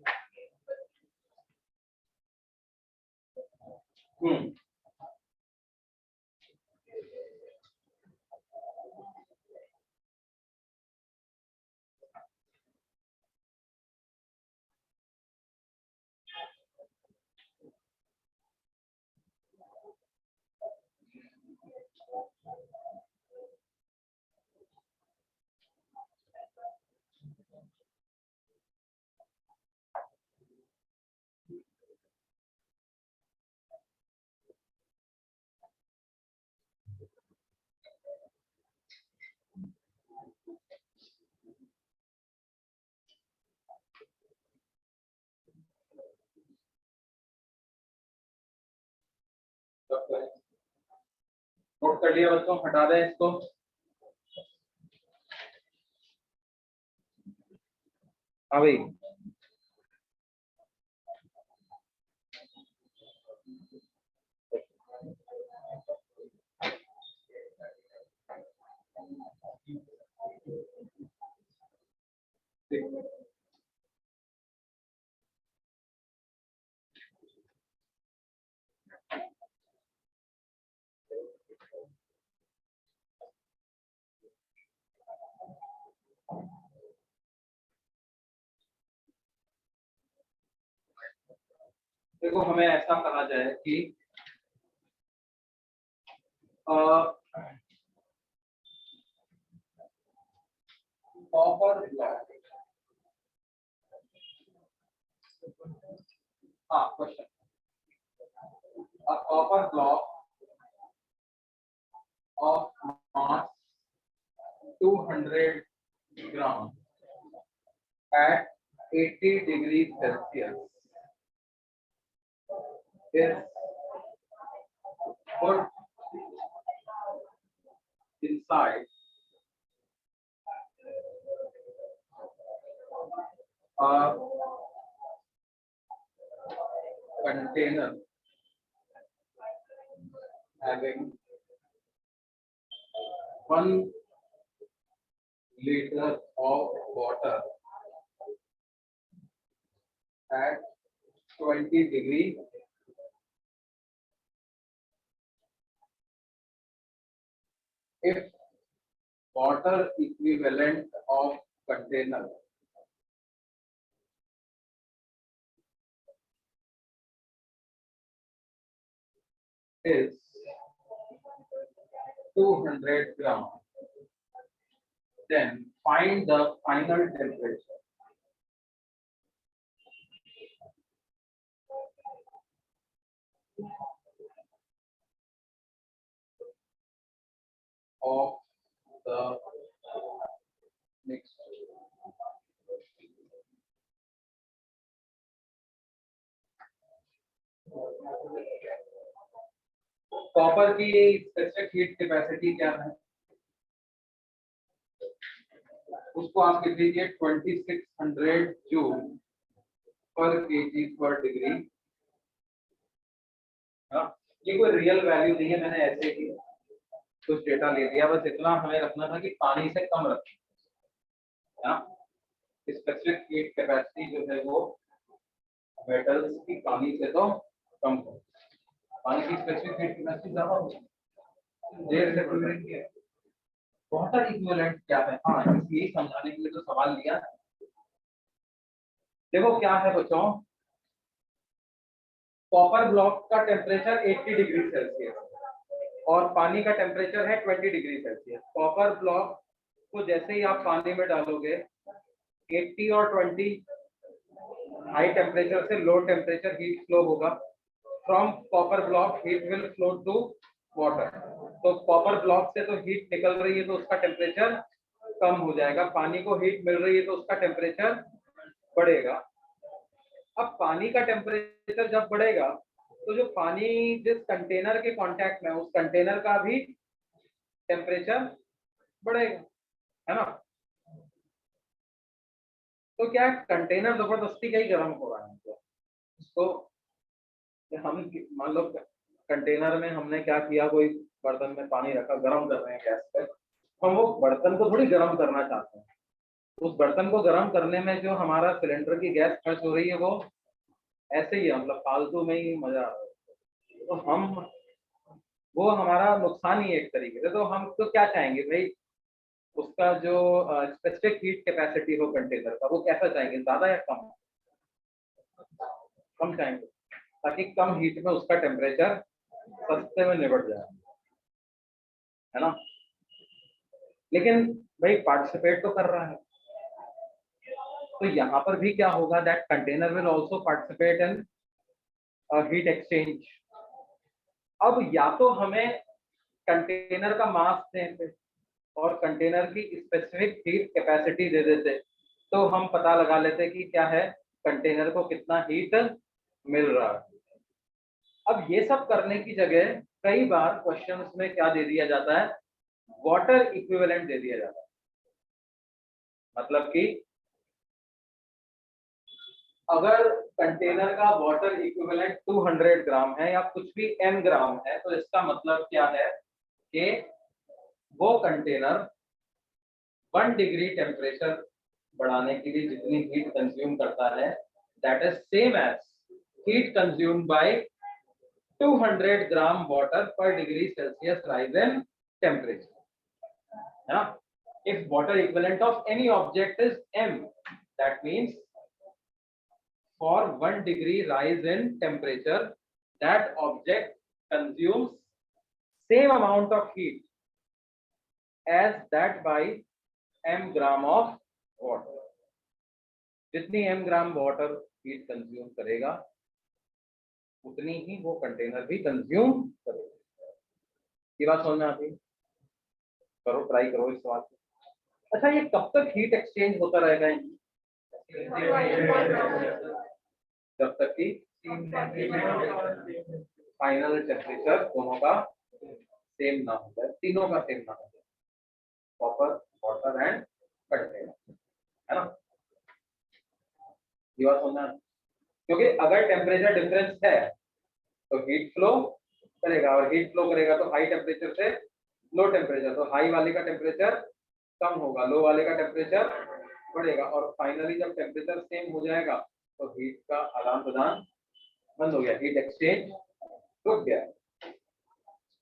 नोट कर लिया बच्चों, हटा दें इसको। हाँ भाई देखो हमें ऐसा कहा जाए कि कॉपर ब्लॉक, हाँ question, a copper block of mass 200 gram at 80 degrees Celsius is put inside a container having 1 liter of water at 20 degree if water equivalent of container is 200 gram, then find the final temperature of the mixture. Copper की specific heat capacity क्या है, उसको आप लिख लीजिए 2600 joule पर KG पर degree. ये कोई रियल वैल्यू नहीं है, मैंने ऐसे ही कुछ डेटा ले लिया, बस इतना हमें रखना था कि पानी से कम रखें। स्पेसिफिक हीट कैपेसिटी जो है वो मेटल्स की पानी से तो कम हो, पानी की स्पेसिफिक हीट कैपेसिटी ज्यादा होगी। वाटर इक्विवेलेंट क्या है, हाँ यही समझाने के लिए तो सवाल लिया। देखो क्या है बच्चों, कॉपर ब्लॉक का टेम्परेचर 80 डिग्री सेल्सियस और पानी का टेम्परेचर है 20 डिग्री सेल्सियस। कॉपर ब्लॉक को जैसे ही आप पानी में डालोगे 80 और 20 हाई टेम्परेचर से लो टेम्परेचर हीट फ्लो होगा। From copper block heat will flow to water. तो कॉपर ब्लॉक से तो हीट निकल रही है तो उसका टेम्परेचर कम हो जाएगा, पानी को हीट मिल रही है तो उसका टेम्परेचर बढ़ेगा। अब पानी का टेम्परेचर जब बढ़ेगा तो जो पानी जिस कंटेनर के कांटेक्ट में है उस कंटेनर का भी टेम्परेचर बढ़ेगा, है ना। तो क्या कंटेनर जबरदस्ती का ही गर्म हो रहा है, इसको हम मान लो कंटेनर में हमने क्या किया, कोई बर्तन में पानी रखा, गर्म कर रहे हैं गैस पे, हम वो बर्तन को थोड़ी गर्म करना चाहते हैं। उस बर्तन को गर्म करने में जो हमारा सिलेंडर की गैस खर्च हो रही है वो ऐसे ही है, मतलब फालतू में ही मजा आ रहा है, तो हम वो हमारा नुकसान ही है एक तरीके से। तो हम तो क्या चाहेंगे भाई, उसका जो स्पेसिफिक हीट कैपेसिटी हो कंटेनर का वो कैसा चाहेंगे, ज्यादा या कम? कम चाहेंगे ताकि कम हीट में उसका टेम्परेचर सस्ते में निपट जाए, है ना। लेकिन भाई पार्टिसिपेट तो कर रहा है, तो यहाँ पर भी क्या होगा, that container will also participate in heat exchange. अब या तो हमें कंटेनर का मास देते और कंटेनर की स्पेसिफिक हीट कैपेसिटी दे देते तो हम पता लगा लेते कि क्या है कंटेनर को कितना हीट मिल रहा है। अब ये सब करने की जगह कई बार क्वेश्चंस में क्या दे दिया जाता है, वाटर इक्विवेलेंट दे दिया जाता है। मतलब कि अगर कंटेनर का वाटर इक्विवेलेंट 200 ग्राम है या कुछ भी n ग्राम है, तो इसका मतलब क्या है कि वो कंटेनर 1 डिग्री टेम्परेचर बढ़ाने के लिए जितनी हीट कंज्यूम करता है that is same as heat consumed by 200 gram water per degree Celsius rise in temperature. If water equivalent of any object is m, that means for 1 degree rise in temperature, that object consumes same amount of heat as that by m gram of water. जितनी m gram water heat consume करेगा उतनी ही वो container भी consume करेगा। ये बात समझ में आती है? करो, ट्राई करो इस बात को। अच्छा, ये कब तक हीट एक्सचेंज होता रहेगा? जब तक कि फाइनल टेम्परेचर दोनों का सेम ना हो जाए, तीनों का सेम ना हो जाए, कॉपर, वाटर एंड कंटेनर, है ना। ये बात समझना, क्योंकि अगर टेम्परेचर डिफरेंस है तो हीट फ्लो करेगा, और हीट फ्लो करेगा तो हाई टेम्परेचर से लो टेम्परेचर, तो हाई वाले का टेम्परेचर कम होगा, लो वाले का टेम्परेचर बढ़ेगा, और फाइनली जब टेम्परेचर सेम हो जाएगा तो हीट का आदान प्रदान बंद हो गया, हीट एक्सचेंज रुक गया,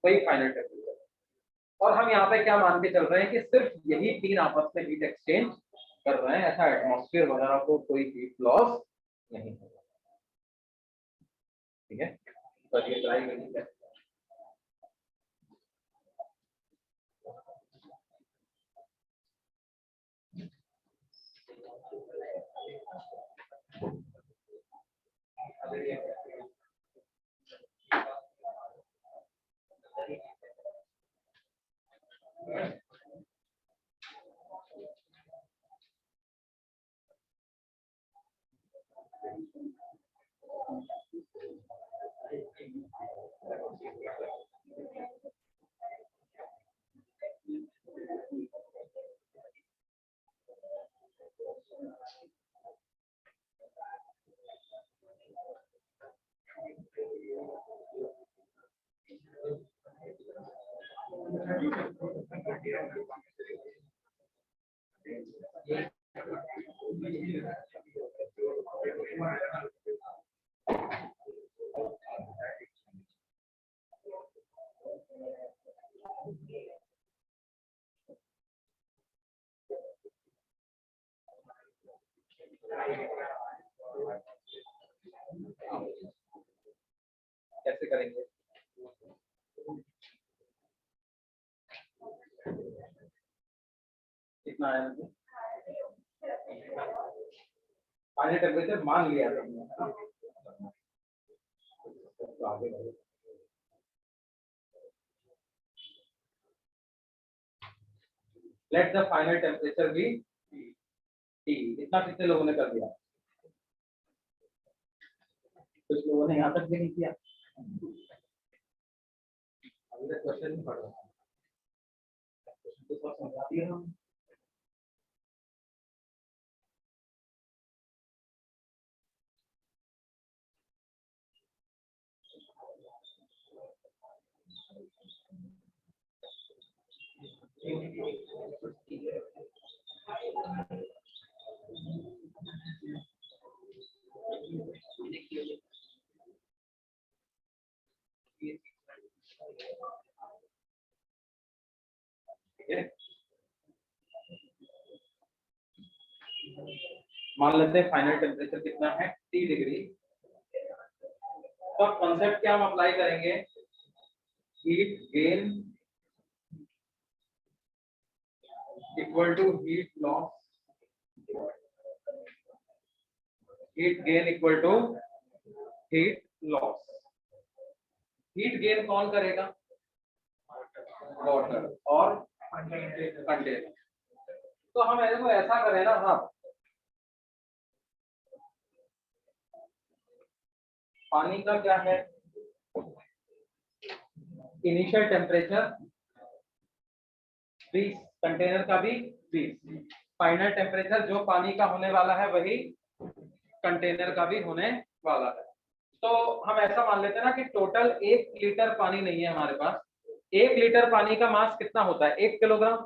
वही फाइनल टेम्परेचर। और हम यहाँ पे क्या मान के चल रहे हैं कि सिर्फ यही तीन आपस में हीट एक्सचेंज कर रहे हैं, ऐसा एटमॉस्फेयर वगैरह को कोई हीट लॉस नहीं होगा, ठीक है। तो ये ट्राई करिए। कैसे करेंगे? कितना है मतलब? फाइनल टेम्परेचर मान लिया था, आगे बढ़ो। Let the final temperature be T. इतना कितने लोगों ने कर दिया? कुछ लोगों ने यहाँ तक भी नहीं किया। अभी तक क्वेश्चन नहीं पढ़ रहा, क्वेश्चन तो सब समझा दिया हम। मान लेते हैं फाइनल टेम्परेचर कितना है, T डिग्री। तो कॉन्सेप्ट क्या हम अप्लाई करेंगे? Heat gain equal to heat loss, heat gain equal to heat loss. Heat gain कौन करेगा? वाटर और कंटेनर। तो हम ऐसा करें ना, हाँ, पानी का क्या है इनिशियल टेम्परेचर 20, कंटेनर का भी 20, फाइनल टेम्परेचर जो पानी का होने वाला है वही कंटेनर का भी होने वाला है। तो हम ऐसा मान लेते हैं ना कि टोटल 1 लीटर पानी नहीं है हमारे पास। 1 लीटर पानी का मास कितना होता है? 1 किलोग्राम।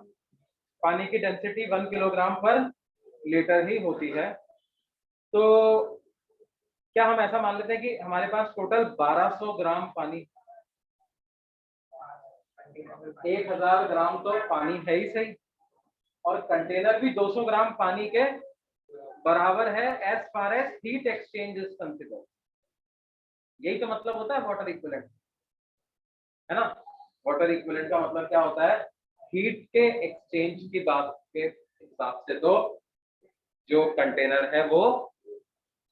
पानी की डेंसिटी 1 किलोग्राम पर लीटर ही होती है। तो क्या हम ऐसा मान लेते हैं कि हमारे पास टोटल 1200 ग्राम पानी, 1000 ग्राम तो पानी है ही सही, और कंटेनर भी 200 ग्राम पानी के बराबर है as far as heat exchange is considered. यही तो मतलब होता है वाटर इक्विवेलेंट, है ना। वाटर इक्विवेलेंट का मतलब क्या होता है? हीट के एक्सचेंज की बात के हिसाब से तो जो कंटेनर है वो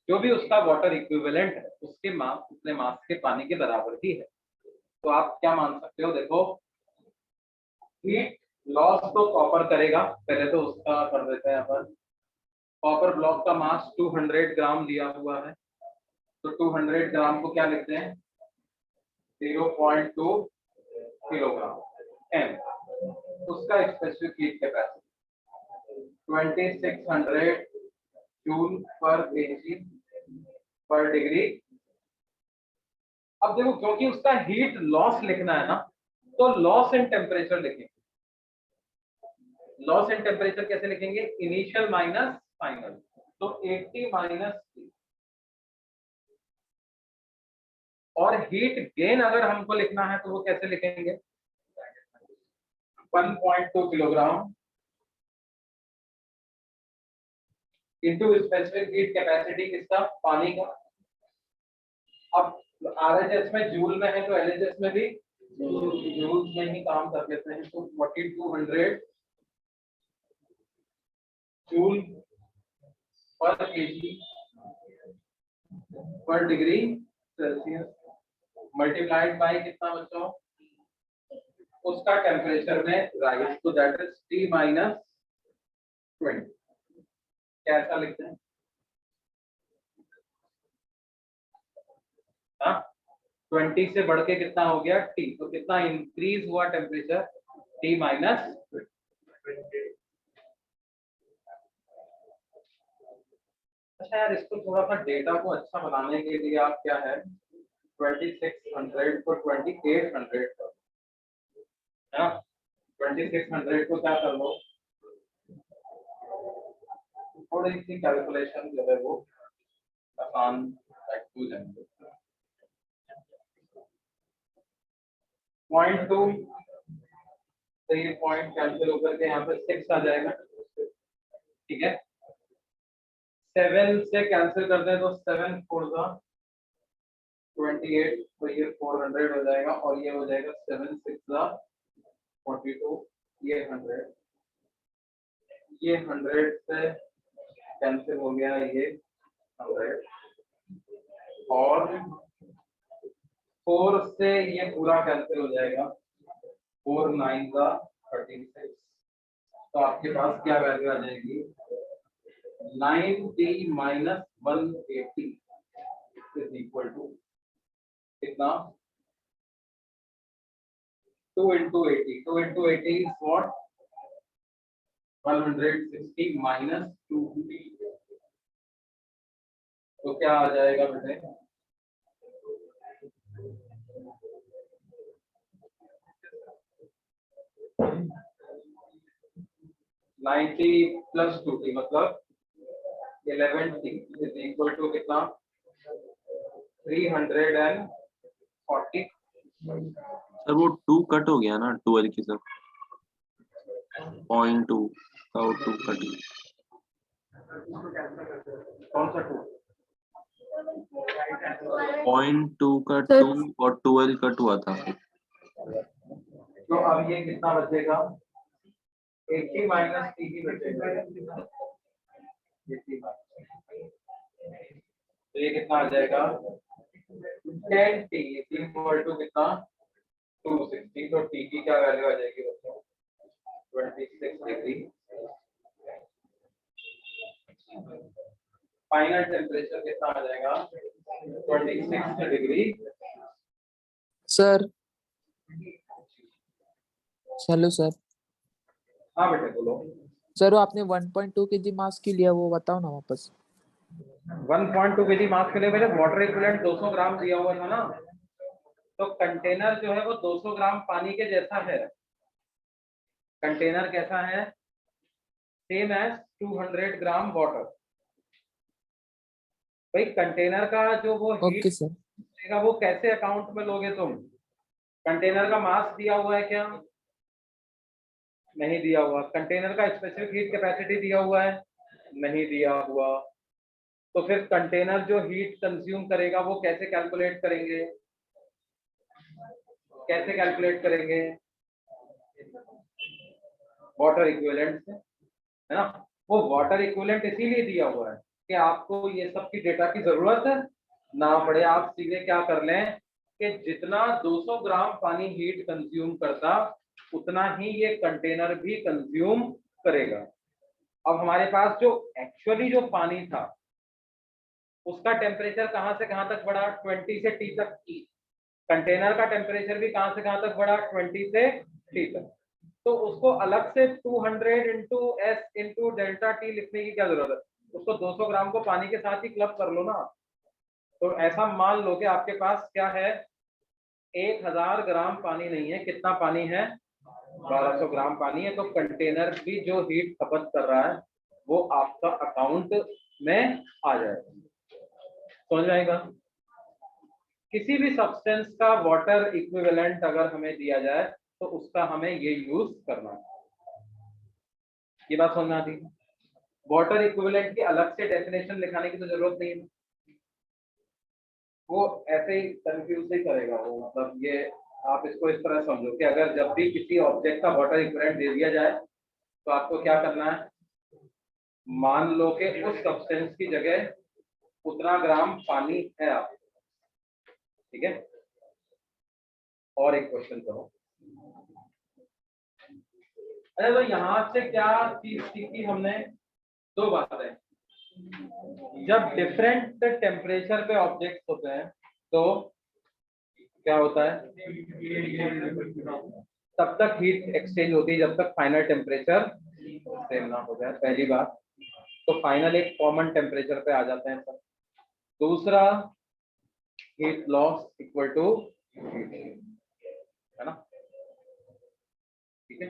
जो भी उसका वाटर इक्विवेलेंट है उसके मास, उतने मास के पानी के बराबर ही है। तो आप क्या मान सकते हो? देखो, हीट लॉस तो कॉपर करेगा, पहले तो उसका कर देते हैं अपन। कॉपर ब्लॉक का मास 200 ग्राम दिया हुआ है, तो 200 ग्राम को क्या लिखते हैं? 0.2 किलोग्राम m, उसका स्पेसिफिक हीट कैपेसिटी 2600 जूल पर केजी पर डिग्री। अब देखो, क्योंकि उसका हीट लॉस लिखना है ना, तो लॉस इन टेम्परेचर लिखेंगे। लॉस इन टेम्परेचर कैसे लिखेंगे? इनिशियल माइनस फाइनल, तो 80 माइनस, और हीट गेन अगर हमको लिखना है तो वो कैसे लिखेंगे? 1.2 kilogram into specific heat capacity किसका? पानी का। अब आरएचएस में जूल में है तो एलएचएस में भी जूल में ही काम कर लेते हैं, तो 4200 जूल पर केजी पर डिग्री सेल्सियस मल्टीप्लाइड बाय कितना बच्चों? उसका टेम्परेचर में राइज, तो दैट इज T माइनस 20। कैसा लिखते हैं? हाँ, 20 से बढ़ के कितना हो गया? T, तो कितना इंक्रीज हुआ टेम्परेचर? T minus 20। अच्छा यार, इसको थोड़ा सा डेटा को अच्छा बनाने के लिए आप क्या है, 2600 को 2800 कर, है ना? 2600 को क्या कर लो, थोड़ी सी कैलकुलेशन जो है वो आसान हो जाएंगे। 0.2 तो ये पॉइंट कैंसिल होकर के यहाँ पे 6 आ जाएगा, ठीक है। 7 से कैंसिल करते हैं तो 7 4 का 28, तो ये 400 हो जाएगा, और ये हो जाएगा 7 6 का 42, ये 100, ये 100 से कैंसिल हो गया, ये 100, और 4 से ये पूरा कैंसिल हो जाएगा, 4 9 का 36, तो आपके पास क्या वैल्यू आ जाएगी? 90 माइनस 180 इज इक्वल टू कितना? 2 into 80, 2 into 80 is what? 160 minus 250, तो क्या आ जाएगा बेटे? नाइन्टी प्लस 2T मतलब 11T इज इक्वल टू कितना? 340। सर वो 2 कट हो गया ना, 12 की सर 0.2 का 2 कट गया। कौन सा 2? 0.2 का 2 और 12 कट हुआ था। तो अब ये कितना बचेगा? 80 माइनस T ही बचेगा, 80 तो ये कितना आ जाएगा? 10T इक्वल टू कितना? 260, तो T की क्या वैल्यू आ जाएगी बच्चों? 26 डिग्री। फाइनल टेम्परेचर कितना आ जाएगा? 26 डिग्री। Sir hello sir. हाँ बेटे बोलो। सर वो आपने 1.2 kg मास क्यों लिया वो बताओ ना वापस। 1.2 kg मास के लिए मेरे वाटर इक्विवेलेंट 200 ग्राम दिया हुआ था ना, तो कंटेनर जो है वो 200 ग्राम पानी के जैसा है। कंटेनर कैसा है? सेम एज 200 ग्राम वाटर। भाई कंटेनर का जो वो हीट ओके सर। देगा वो कैसे अकाउंट में लोगे तुम? कंटेनर का मास दिया हुआ है क्या? नहीं दिया हुआ। कंटेनर का स्पेसिफिक हीट कैपेसिटी दिया हुआ है? नहीं दिया हुआ। तो फिर कंटेनर जो हीट कंज्यूम करेगा वो कैसे कैलकुलेट करेंगे? कैसे कैलकुलेट करेंगे? वाटर इक्विवेलेंट से, है ना? वो वाटर इक्विवेलेंट इसीलिए दिया हुआ है कि आपको ये सब की डेटा की जरूरत ना पड़े। आप सीधे क्या कर लें कि जितना 200 ग्राम पानी हीट कंज्यूम करता उतना ही ये कंटेनर भी कंज्यूम करेगा। अब हमारे पास जो एक्चुअली जो पानी था उसका टेम्परेचर कहां से कहां तक बढ़ा? 20 से T तक की, कंटेनर का टेम्परेचर भी कहां से कहां तक बढ़ा, 20 से 3 तक। तो उसको अलग से 200 into S into delta T लिखने की क्या जरूरत है, उसको 200 ग्राम को पानी के साथ ही क्लब कर लो ना। तो ऐसा मान लो कि आपके पास क्या है, 1000 ग्राम पानी नहीं है, कितना पानी है, 1200 ग्राम पानी है। तो कंटेनर भी जो हीट खपत कर रहा है वो आपका अकाउंट में आ जाएगा, समझ आएगा। किसी भी सब्सटेंस का वाटर इक्विवेलेंट अगर हमें दिया जाए तो उसका हमें ये यूज करना है, ये बात समझ में आती है। वाटर इक्विवेलेंट की अलग से डेफिनेशन लिखाने की तो जरूरत नहीं है, वो ऐसे ही कंफ्यूज नहीं करेगा वो। मतलब ये आप इसको इस तरह समझो कि अगर जब भी किसी ऑब्जेक्ट का वाटर इक्विवेलेंट दे दिया जाए तो आपको क्या करना है, मान लो कि उस सब्सटेंस की जगह उतना ग्राम पानी है आप, ठीक है। और एक क्वेश्चन करो। अरे तो यहाँ से क्या चीज सीखी हमने, दो बातें। जब डिफरेंट टेम्परेचर पे ऑब्जेक्ट्स होते हैं तो क्या होता है, तब तक हीट एक्सचेंज होती है जब तक फाइनल टेम्परेचर सेम ना हो जाए, पहली बात। तो फाइनल एक कॉमन टेम्परेचर पे आ जाते हैं सब। दूसरा, हीट लॉस इक्वल टू है ना, ठीक है।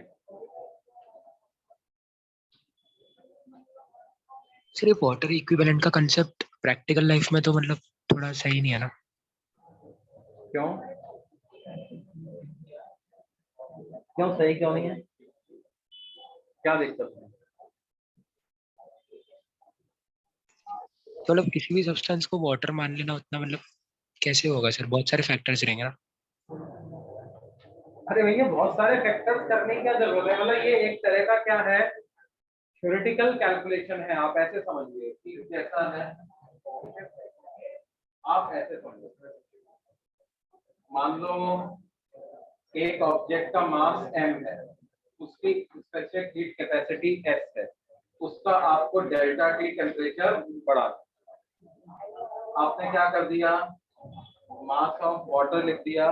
सिर्फ वाटर इक्विवेलेंट का कंसेप्ट प्रैक्टिकल लाइफ में तो मतलब थोड़ा सही नहीं है ना। क्यों क्यों सही क्यों नहीं है, क्या दिक्कत है? तो मतलब किसी भी सब्सटेंस को वाटर मान लेना उतना मतलब कैसे होगा सर, बहुत सारे फैक्टर्स रहेंगे ना। अरे भैया बहुत सारे फैक्टर्स करने की क्या जरूरत है, मतलब ये एक तरह का क्या है, थ्योरेटिकल कैलकुलेशन है, आप ऐसे समझिए कि जैसा है, आप ऐसे समझिए। मान लो एक ऑब्जेक्ट का मास m है, उसकी स्पेसिफिक हीट कैपेसिटी s है, उसका आपको डेल्टा टी टेम्परेचर बढ़ा, आपने क्या कर दिया, मास ऑफ वाटर लिख दिया,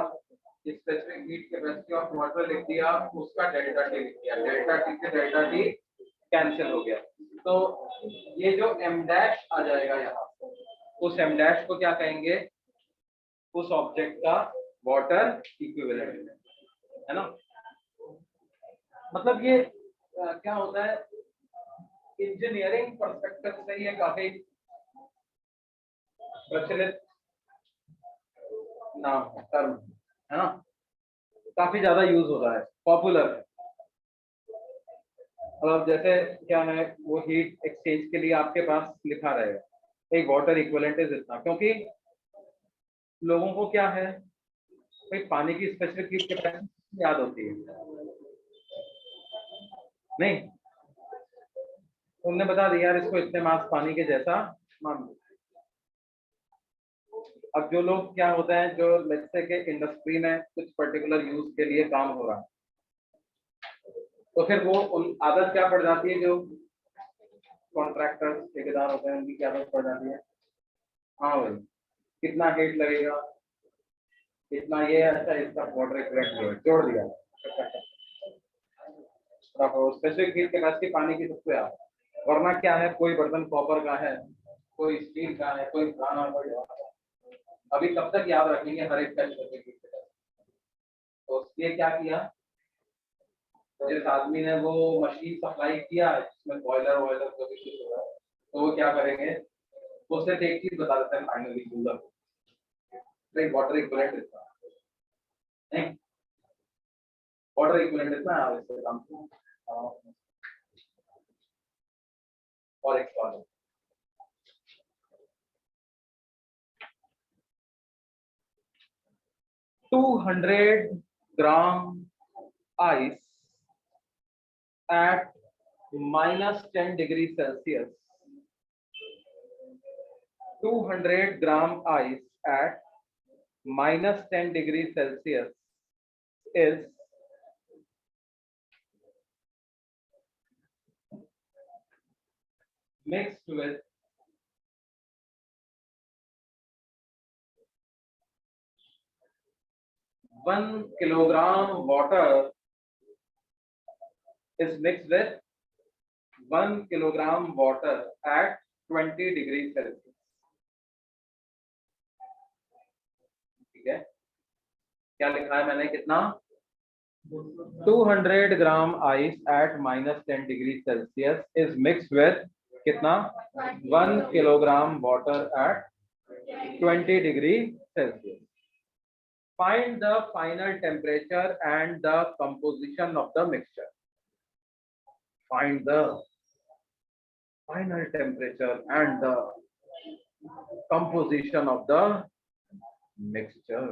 specific heat capacity of water लिख दिया, उसका डेल्टा टी लिख दिया, डेल्टा टी से डेल्टा टी कैंसिल हो गया। तो ये जो m डैश आ जाएगा यहाँ, उस m डैश को क्या कहेंगे, उस ऑब्जेक्ट का वाटर इक्विवेलेंट है ना। मतलब ये क्या होता है, इंजीनियरिंग पर्सपेक्टिव से ये काफी प्रचलित नाम है, टर्म है ना, काफी ज्यादा यूज होता है, पॉपुलर है। अब जैसे क्या है, वो हीट एक्सचेंज के लिए आपके पास लिखा रहेगा एक वाटर इक्विवेलेंट इज इतना, क्योंकि लोगों को क्या है भाई, पानी की स्पेसिफिक हीट कैपेसिटी याद होती है नहीं, तुमने बता दिया यार इसको इतने मास पानी के जैसा मान लो। अब जो लोग क्या होता है, जो लेट्स से के इंडस्ट्री में कुछ पर्टिकुलर यूज के लिए काम हो रहा है, तो फिर वो उन आदत क्या पड़ जाती है, जो कॉन्ट्रैक्टर ठेकेदार होते हैं उनकी क्या आदत पड़ जाती है, हाँ भाई कितना हीट लगेगा, इतना ये, अच्छा इसका वाटर इक्विवेलेंट जोड़ दिया, स्पेसिफिक हीट कैपेसिटी पानी की सबसे ज्यादा। वरना क्या है, कोई बर्तन कॉपर का है, कोई स्टील का है, कोई खाना, कोई अभी कब तक याद रखेंगे हर एक का। तो उसने क्या किया, तो जिस आदमी ने वो मशीन सप्लाई किया जिसमें बॉयलर वॉयलर जो भी कुछ हो रहा है, तो वो क्या करेंगे, वो सिर्फ एक चीज बता देते हैं फाइनली, कूलर वाटर इक्विवेलेंट इतना नहीं, वाटर इक्विवेलेंट इतना है, इससे काम और एक सवाल 200 gram ice at -10 degrees Celsius. 200 gram ice at -10 degrees Celsius is mixed with 1 kilogram water is mixed with 1 kilogram water at 20 degrees Celsius. ठीक है, क्या लिखा है मैंने, कितना, 200 gram ice eight -10 degree Celsius is mixed with कितना, 1 kilogram water at 20 degree Celsius. Find the final temperature and the composition of the mixture. Find the final temperature and the composition of the mixture.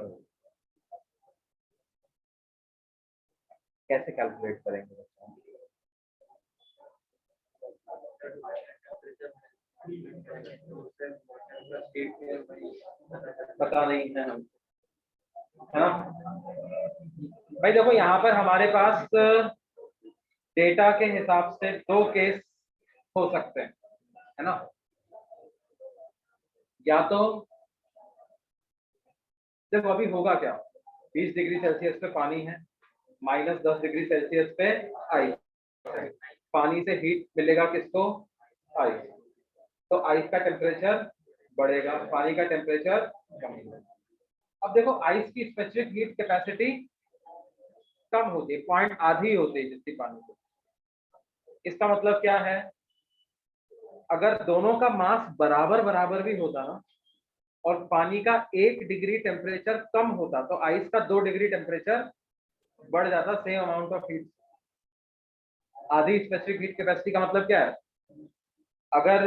कैसे calculate करेंगे बच्चों? पता नहीं है हम, है ना भाई. देखो यहाँ पर हमारे पास डेटा के हिसाब से 2 केस हो सकते हैं, है ना. या तो देखो अभी होगा क्या, 20 डिग्री सेल्सियस पे पानी है, -10 डिग्री सेल्सियस पे आइस है. पानी से हीट मिलेगा किसको, आइस. तो आइस का टेम्परेचर बढ़ेगा, पानी का टेम्परेचर कम होगा. अब देखो आइस की स्पेसिफिक हीट कैपेसिटी कम होती है, पॉइंट आधी होती है जितनी पानी की. इसका मतलब क्या है, अगर दोनों का मास बराबर बराबर भी होता ना और पानी का 1 डिग्री टेम्परेचर कम होता तो आइस का 2 डिग्री टेम्परेचर बढ़ जाता, सेम अमाउंट ऑफ हीट. आधी स्पेसिफिक हीट कैपेसिटी का मतलब क्या है, अगर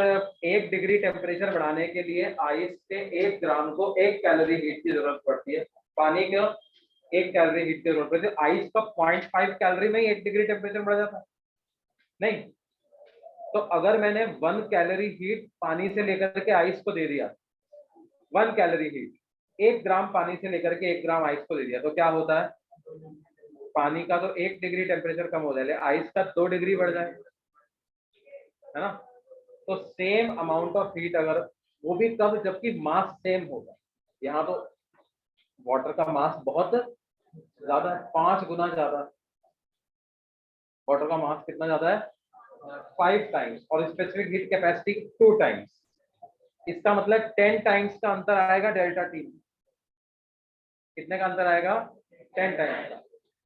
1 डिग्री टेम्परेचर बढ़ाने के लिए आइस के 1 ग्राम को 1 कैलोरी हीट की जरूरत पड़ती है, पानी को 1 कैलोरी हीट की जरूरत पड़ती है, आइस का 0.5 कैलोरी में ही 1 डिग्री टेम्परेचर बढ़ जाता नहीं. तो अगर मैंने 1 कैलोरी हीट पानी से लेकर के आइस को दे दिया, 1 कैलोरी हीट 1 ग्राम पानी से लेकर के 1 ग्राम आइस को दे दिया, तो क्या होता है, पानी का तो 1 डिग्री टेम्परेचर कम हो जाए, आइस का 2 डिग्री बढ़ जाए, है ना. तो सेम अमाउंट ऑफ हीट, अगर वो भी कब, जबकि मास सेम होगा. यहाँ तो वाटर का मास बहुत ज्यादा है, 5 गुना ज्यादा. वाटर का मास कितना ज्यादा है, 5 टाइम्स, और स्पेसिफिक हीट कैपेसिटी 2 टाइम्स. इसका मतलब 10 टाइम्स का अंतर आएगा डेल्टा टी. कितने का अंतर आएगा, 10 टाइम्स का.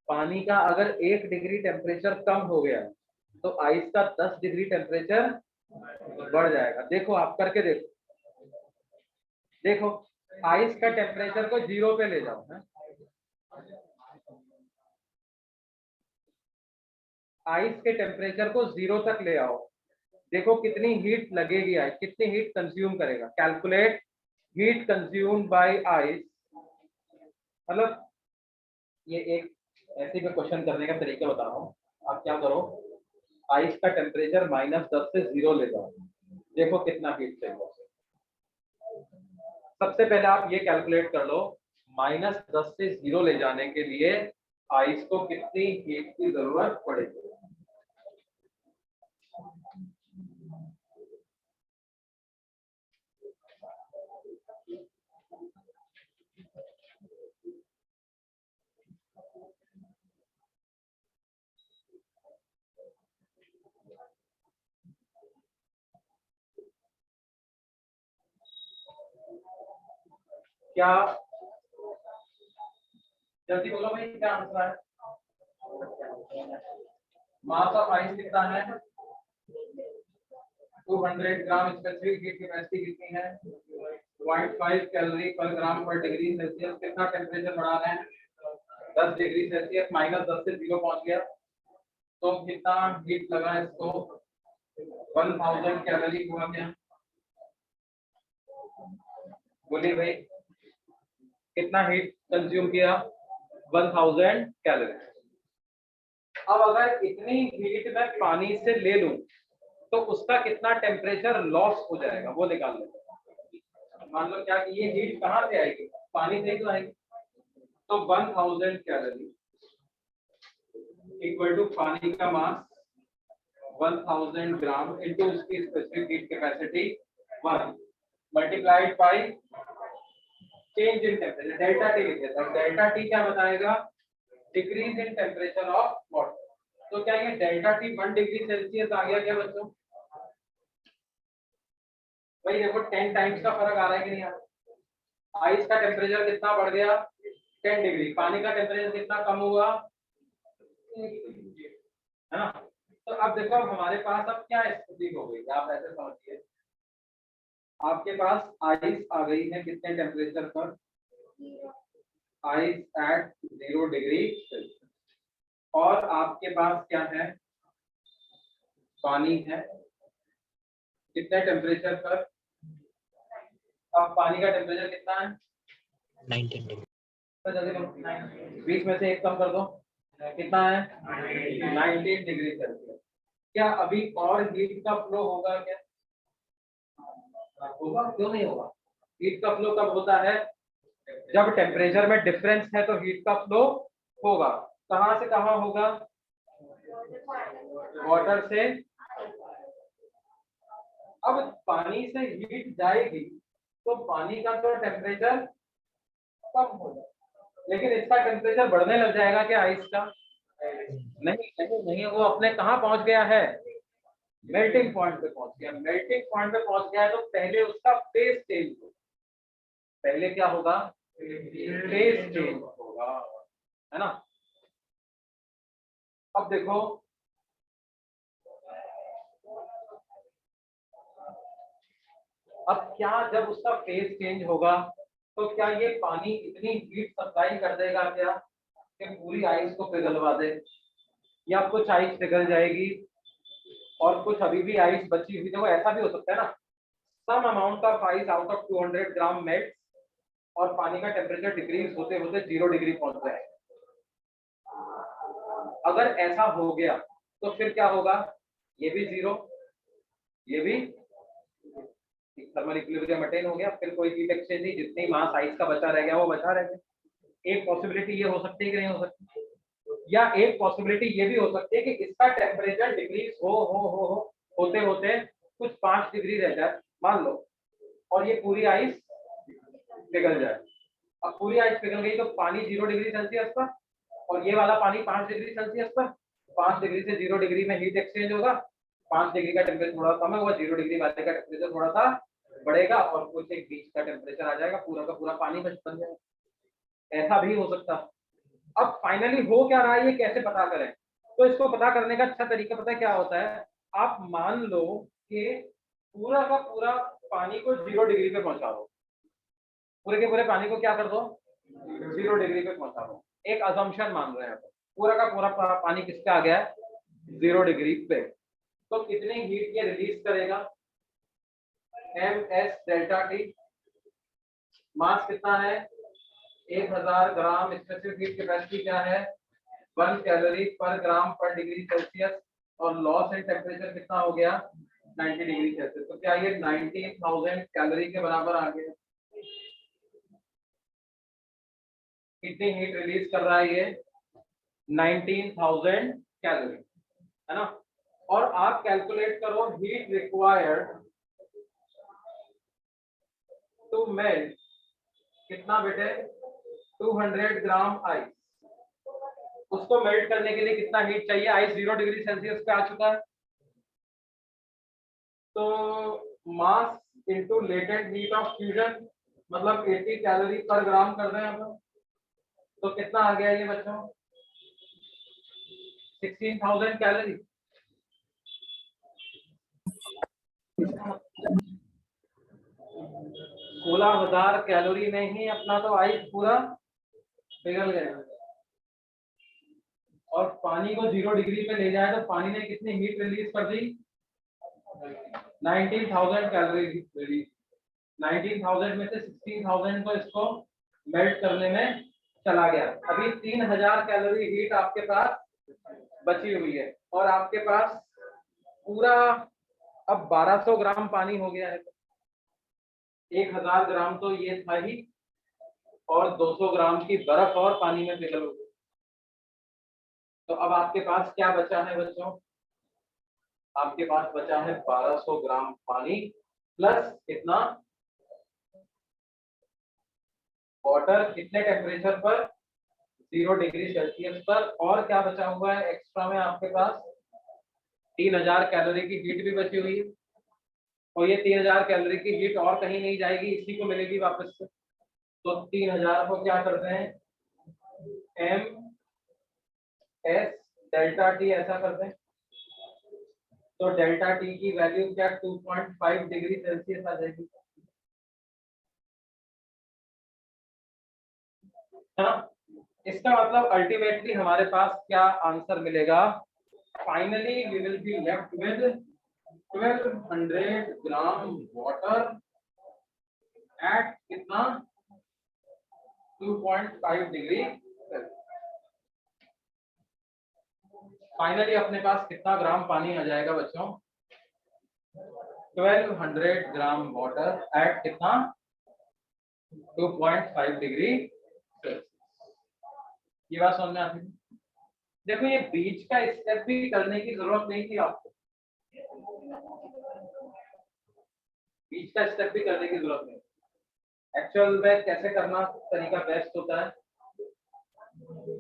पानी का अगर 1 डिग्री टेम्परेचर कम हो गया तो आइस का 10 डिग्री टेम्परेचर बढ़ जाएगा. देखो आप करके देखो, देखो आइस का टेम्परेचर को 0 पे ले जाओ, है? आइस के टेम्परेचर को 0 तक ले आओ, देखो कितनी हीट लगेगी, आइस कितनी हीट कंज्यूम करेगा. Calculate heat consumed bye ice. मतलब ये एक ऐसे में क्वेश्चन करने का तरीका बता रहा हूँ. आप क्या करो, आइस का टेम्परेचर -10 से 0 ले जाओ, देखो कितना हीट चाहिए. सबसे पहले आप ये कैलकुलेट कर लो, -10 से 0 ले जाने के लिए आइस को कितनी हीट की जरूरत पड़ेगी. क्या, जल्दी बोलो भाई, क्या आंसर है. मास ऑफ आइस कितना है, 200 ग्राम. स्पेसिफिक हीट कैपेसिटी कितनी है, 0.5 calorie per gram per degree Celsius. कितना टेम्परेचर बढ़ा रहे हैं, 10 डिग्री सेल्सियस. -10 से 0 पहुंच गया तो कितना हीट लगा इसको, 1000 कैलोरी हुआ क्या, बोलिए भाई कितना हीट कंज्यूम किया, 1000 कैलोरी. अब अगर इतनी हीट मैं पानी से ले लूं तो उसका कितना टेम्परेचर लॉस हो जाएगा वो निकाल लें. मान लो क्या कि ये हीट कहाँ से आएगी, पानी से ही तो आएगी. तो 1000 कैलोरी इक्वल टू पानी का मास 1000 ग्राम इंटू उसकी specific heat capacity 1 multiplied by change in temperature, delta T लिख देता हूं। डेल्टा टी क्या बताएगा? Decrease in temperature of water. तो क्या ये डेल्टा टी 1 डिग्री सेल्सियस आ गया क्या बच्चों? भाई देखो 10 टाइम्स का फर्क आ रहा है कि नहीं आ रहा? आइस का टेम्परेचर कितना बढ़ गया? 10 डिग्री। पानी का टेम्परेचर कितना कम हुआ? है ना? तो अब देखो हमारे पास अब क्या स्थिति हो गई, आप ऐसे समझिए, आपके पास आइस आ गई है कितने टेम्परेचर पर? Ice eight 0 degree Celsius. और आपके पास क्या है? पानी है कितने टेम्परेचर पर? अब पानी का टेम्परेचर कितना है? 19 डिग्री। तो जल्दी करो, 20 में से एक कम कर दो, कितना है? 19 डिग्री सेल्सियस। क्या अभी और हीट का फ्लो होगा क्या? होगा, क्यों नहीं होगा? हीट का फ्लो कब होता है? जब टेम्परेचर में डिफरेंस है तो हीट का फ्लो होगा। कहां से कहां होगा? वाटर से। अब पानी से हीट जाएगी तो पानी का तो टेम्परेचर कम होगा, लेकिन इसका टेम्परेचर बढ़ने लग जाएगा क्या आइस का? नहीं नहीं नहीं, वो अपने कहाँ पहुंच गया है? मेल्टिंग पॉइंट पे पहुंच गया। मेल्टिंग पॉइंट पे पहुंच गया है तो पहले उसका फेज चेंज होगा। पहले क्या होगा? फेज चेंज होगा, है ना? अब देखो अब क्या, जब उसका फेज चेंज होगा तो क्या ये पानी इतनी हीट सप्लाई कर देगा क्या कि पूरी आइस को पिघलवा दे? या कुछ आइस पिघल जाएगी और कुछ अभी भी आइस बची हुई, देखो ऐसा भी हो सकता है ना, some amount of ice out of 200 gram melt और पानी का टेम्परेचर डिक्रीज होते होते 0 डिग्री पहुंच जाए। अगर ऐसा हो गया तो फिर क्या होगा? ये भी 0, ये भी थर्मल इक्विलिब्रियम अटेन हो गया, फिर कोई हीट एक्सचेंज नहीं, जितनी मास आइस का बचा रह गया वो बचा रह गया। एक पॉसिबिलिटी ये हो सकती है कि नहीं हो सकती? या एक पॉसिबिलिटी ये भी हो सकती है कि इसका टेम्परेचर डिक्रीज होते होते कुछ 5 डिग्री रह जाए मान लो, और ये पूरी आइस पिघल जाए। अब पूरी आइस पिघल गई तो पानी 0 डिग्री सेल्सियस पर और ये वाला पानी 5 डिग्री सेल्सियस पर। 5 डिग्री से 0 डिग्री में हीट एक्सचेंज होगा, 5 डिग्री का टेम्परेचर थोड़ा कम होगा, 0 डिग्री वाले का टेम्परेचर थोड़ा सा बढ़ेगा और कुछ एक बीच का टेम्परेचर आ जाएगा, पूरा का पूरा पानी बन जाएगा। ऐसा भी हो सकता है। अब फाइनली हो क्या रहा है ये कैसे पता करें? तो इसको पता करने का अच्छा तरीका पता है क्या होता है? आप मान लो कि पूरा का पूरा पानी को 0 डिग्री पे पहुंचा दो, पूरे के पूरे पानी को क्या कर दो? 0 डिग्री पे पहुंचा दो। एक अजम्पशन मान रहे हैं, पूरा का पूरा पानी किस पे आ गया है? 0 डिग्री पे। तो कितनी हीट ये रिलीज करेगा? ms delta T. मास कितना है? 1000 ग्राम। स्पेसिफिक हीट कैपेसिटी क्या है? 1 calorie per gram per degree Celsius. और लॉस इन टेम्परेचर कितना हो गया? 90 डिग्री सेल्सियस। तो क्या ये 19,000 कैलोरी के बराबर आ गया? कितनी हीट रिलीज कर रहा है ये? 19,000 कैलोरी, है ना? और आप कैलकुलेट करो हीट रिक्वायर्ड टू मेल्ट कितना बेटे? 200 ग्राम आइस। उसको मेल्ट करने के लिए कितना हीट चाहिए? आइस 0 डिग्री सेल्सियस पे आ चुका है, तो मास into latent heat of fusion मतलब 80 कैलोरी पर ग्राम कर रहे हैं हम। तो कितना आ गया ये बच्चों? 16,000 कैलोरी। 16,000 कैलोरी में ही अपना तो आइस पूरा पिघल गया। और पानी को 0 डिग्री पे ले जाए तो पानी ने कितनी हीट रिलीज कर दी? 19,000 कैलोरी रिलीज। 19,000 में से 16,000 तो इसको मेल्ट करने में चला गया। अभी 3,000 कैलोरी हीट आपके पास बची हुई है और आपके पास पूरा अब 1200 ग्राम पानी हो गया है। 1000 ग्राम तो ये था ही और 200 ग्राम की बर्फ और पानी में पिघल गई। तो अब आपके पास क्या बचा है बच्चों? आपके पास बचा है 1200 ग्राम पानी प्लस कितना? वाटर कितने टेम्परेचर पर, 0 डिग्री सेल्सियस पर, और क्या बचा हुआ है एक्स्ट्रा में आपके पास, 3000 कैलोरी की हीट भी बची हुई है, और ये 3000 कैलोरी की हीट और कहीं नहीं जाएगी, इसी को मिलेगी वापस से। तो 3000 को क्या करते हैं, एम एस डेल्टा टी ऐसा करते हैं, तो डेल्टा टी की वैल्यू क्या 2.5 डिग्री सेल्सियस आ जाएगी, है ना। इसका मतलब अल्टीमेटली हमारे पास क्या आंसर मिलेगा, finally we will be left with 1200 gram water at कितना 2.5 डिग्री। फाइनली अपने पास कितना ग्राम पानी आ जाएगा बच्चों, 1200 ग्राम वाटर एट कितना 2.5 डिग्री। ये बात समझ में आती है। देखो ये बीच का स्टेप भी करने की जरूरत नहीं थी आपको, बीच का स्टेप भी करने की जरूरत नहीं। एक्चुअल में कैसे करना तरीका बेस्ट होता है,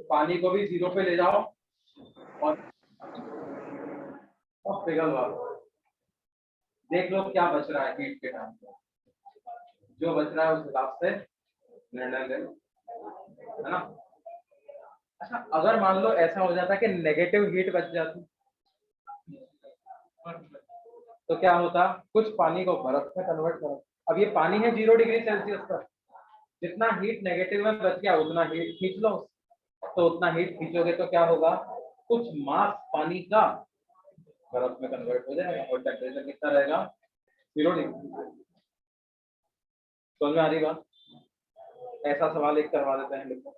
पानी को भी 0 पे ले जाओ और पिघलवा दो, देख लो क्या बच रहा है हीट के टाइम पे, जो बच रहा है उस हिसाब से निर्णय ले लो, है ना। अच्छा अगर मान लो ऐसा हो जाता कि नेगेटिव हीट बच जाती तो क्या होता, कुछ पानी को बर्फ में कन्वर्ट करो, अब ये पानी है 0 डिग्री सेल्सियस पर, जितना हीट नेगेटिव में बच गया उतना हीट खींच लो, तो उतना हीट खींचोगे तो क्या होगा, कुछ मास पानी का बर्फ में कन्वर्ट हो जाएगा और टेम्परेचर कितना रहेगा 0 डिग्री। समझ में आ रही बात, ऐसा सवाल एक करवा देते हैं देखो,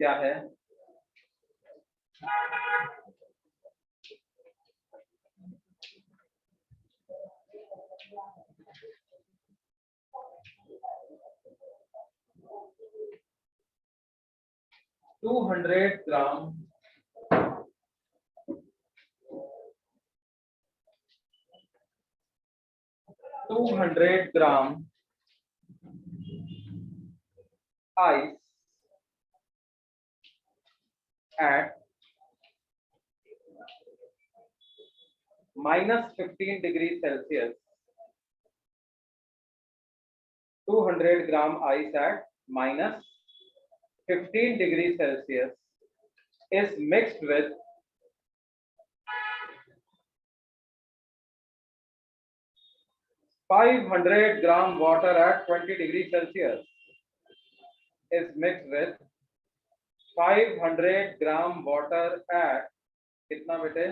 क्या है, two 200 gram ice at -15 degree Celsius, 200 gram ice at -15 degree Celsius is mixed with 500 gram water at 20 degree Celsius is mixed with 500 gram water at कितना बेटे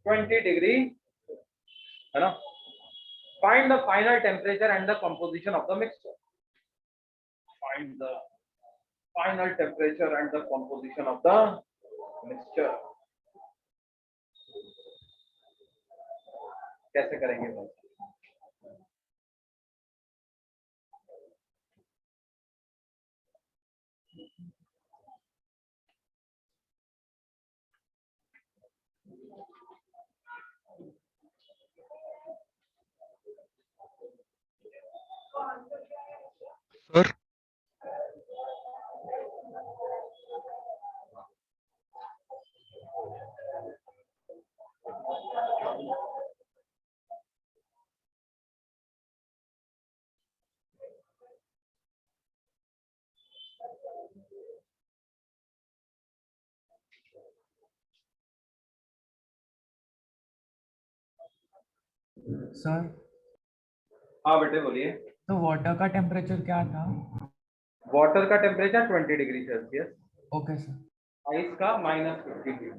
20 degree, है ना। Find the final temperature and the composition of the mixture. Find the final temperature and the composition of the mixture. कैसे करेंगे भाई, sir sir हाँ बेटे बोलिए। तो वाटर का टेम्परेचर क्या था? वाटर का temperature 20 degree Celsius, okay sir. Ice का -15 डिग्री।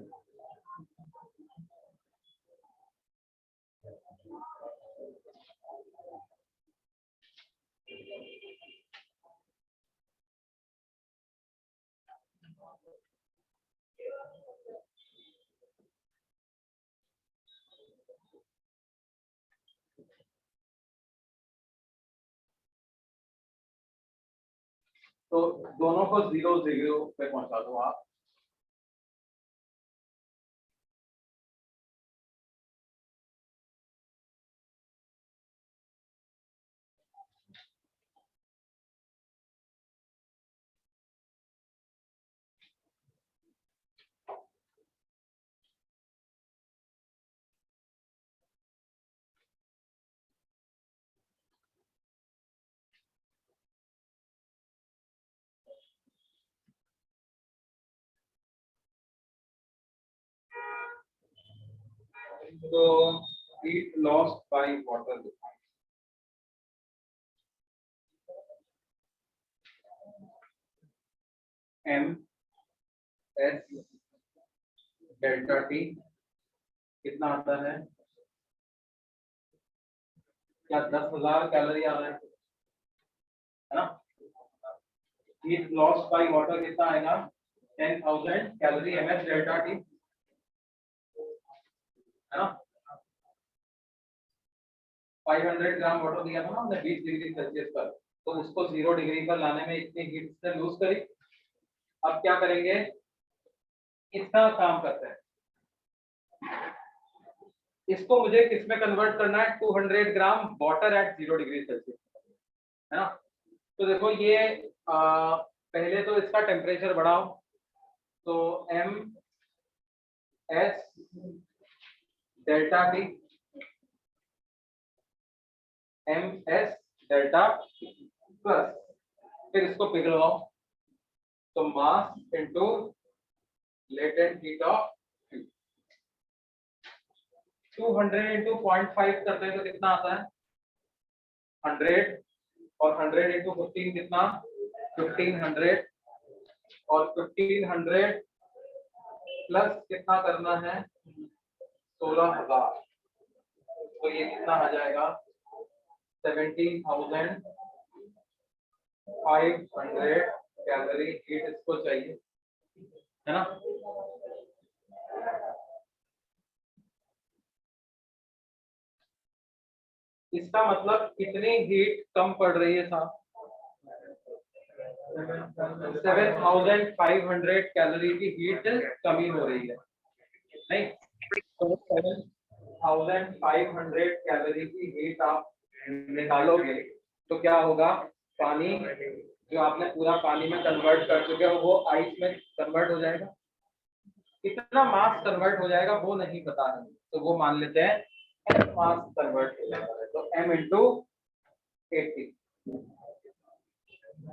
तो दोनों को 0 0 पे पहुंचा दो आप। तो heat lost by water m s delta t कितना आता है? क्या 10,000 कैलोरी आ रहा है ना? heat lost by water कितना आएगा? 10,000 कैलोरी ms delta t है ना? 500 ग्राम वाटर दिया था ना हमने 20 डिग्री सेल्सियस पर, तो उसको 0 डिग्री पर लाने में इतनी हीट से लूज करी। अब क्या करेंगे, इसका काम करते हैं। इसको मुझे किसमें कन्वर्ट करना है? 200 ग्राम वाटर एट 0 डिग्री सेल्सियस, है ना? तो देखो ये पहले तो इसका टेम्परेचर बढ़ाओ, तो m s delta T ms delta plus, फिर इसको पिघलवाओ, तो मास into latent heat of 200 into 0.5 करते हैं तो कितना आता है? 100, और 100 इनटू 15 कितना? 1500, और 1500 प्लस कितना करना है? 16,000, तो ये कितना आ जाएगा? 17,500 कैलोरी हीट इसको चाहिए, है ना? इसका मतलब कितनी हीट कम पड़ रही है साहब? 7,500 कैलोरी की हीट कमी हो रही है, नहीं? तो 7,500 कैलोरी की हीट आप निकालोगे तो क्या होगा? पानी जो आपने पूरा पानी में कन्वर्ट कर चुके हो वो आइस में कन्वर्ट हो जाएगा। कितना मास कन्वर्ट हो जाएगा वो नहीं पता है, तो वो मान लेते हैं m मास कन्वर्ट हो जाएगा, तो m इंटू 80,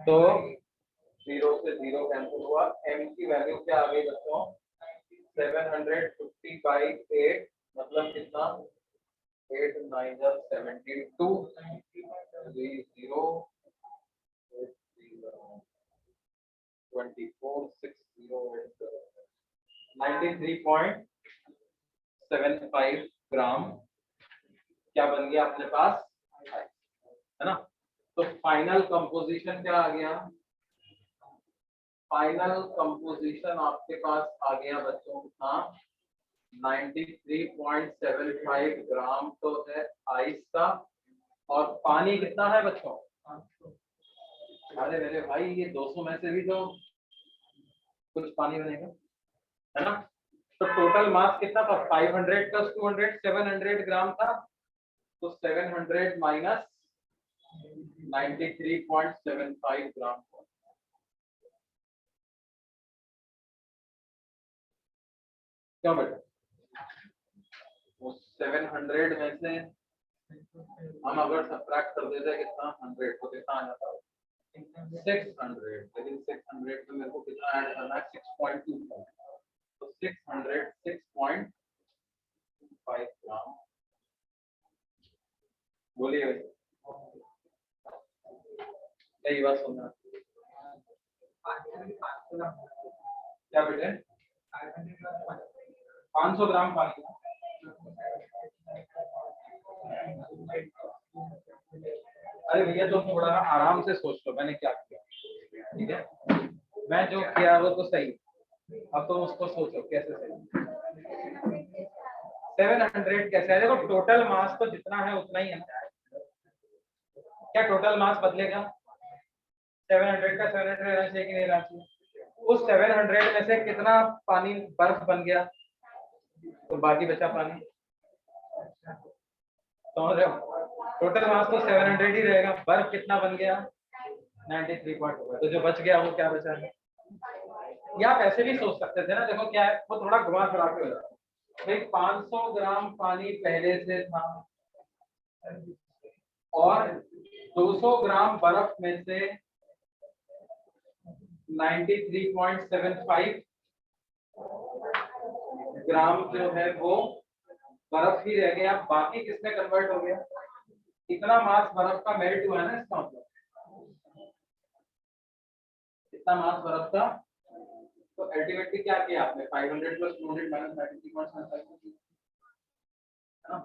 तो 0 से 0 कैंसिल हुआ। m की वैल्यू क्या आ गई बच्चों? 750 by 8, मतलब कितना? 8 9 72, 3 0 24 6 0 93.75 ग्राम क्या बन गया अपने पास, है ना? तो फाइनल कंपोजिशन क्या आ गया? फाइनल कंपोजिशन आपके पास आ गया बच्चों कितना? 93.75 ग्राम तो है आइस का, और पानी कितना है बच्चों? अरे मेरे भाई ये 200 में से भी तो कुछ पानी बनेगा, है ना? तो टोटल मास कितना था? 500 प्लस 200 700 ग्राम था, तो 700 माइनस 93.75 ग्राम। क्यों बेटा? वो 700 में से हम अगर सब्ट्रैक्ट कर देते कितना 100 तो कितना आ जाता? 600, लेकिन 600 में मेरे को कितना ऐड करना है? 6.25, तो 600 6.25 ग्राम। बोलिए सही बात सुनना क्या बेटे? 500 ग्राम पानी। अरे भैया तुम थोड़ा आराम से सोच लो मैंने क्या किया, ठीक है? मैं जो किया वो तो सही, अब तुम उसको सोचो कैसे सही। 700 कैसे है? देखो टोटल मास तो जितना है उतना ही है ना, क्या टोटल मास बदलेगा? 700 का 700 रहना चाहिए कि नहीं रहना चाहिए? उस 700 में से कितना पानी बर्फ बन गया, तो बाकी बचा पानी। समझ रहे हो? टोटल मास तो 700 ही रहेगा, बर्फ कितना बन गया 93 पॉइंट होगा, तो जो बच गया वो क्या बचा है। या आप ऐसे भी सोच सकते थे ना, देखो क्या है, वो थोड़ा घुमा फिरा के हो जाता है। भाई 500 ग्राम पानी पहले से था और 200 ग्राम बर्फ में से 93.75 ग्राम जो है वो बर्फ ही रह गया, बाकी किसमें कन्वर्ट हो गया, इतना मास बर्फ का मेल्ट हुआ है ना, इसका मतलब इतना मास बर्फ का। तो अल्टीमेटली क्या किया आपने, 500 प्लस 200 माइनस 93.75 है ना,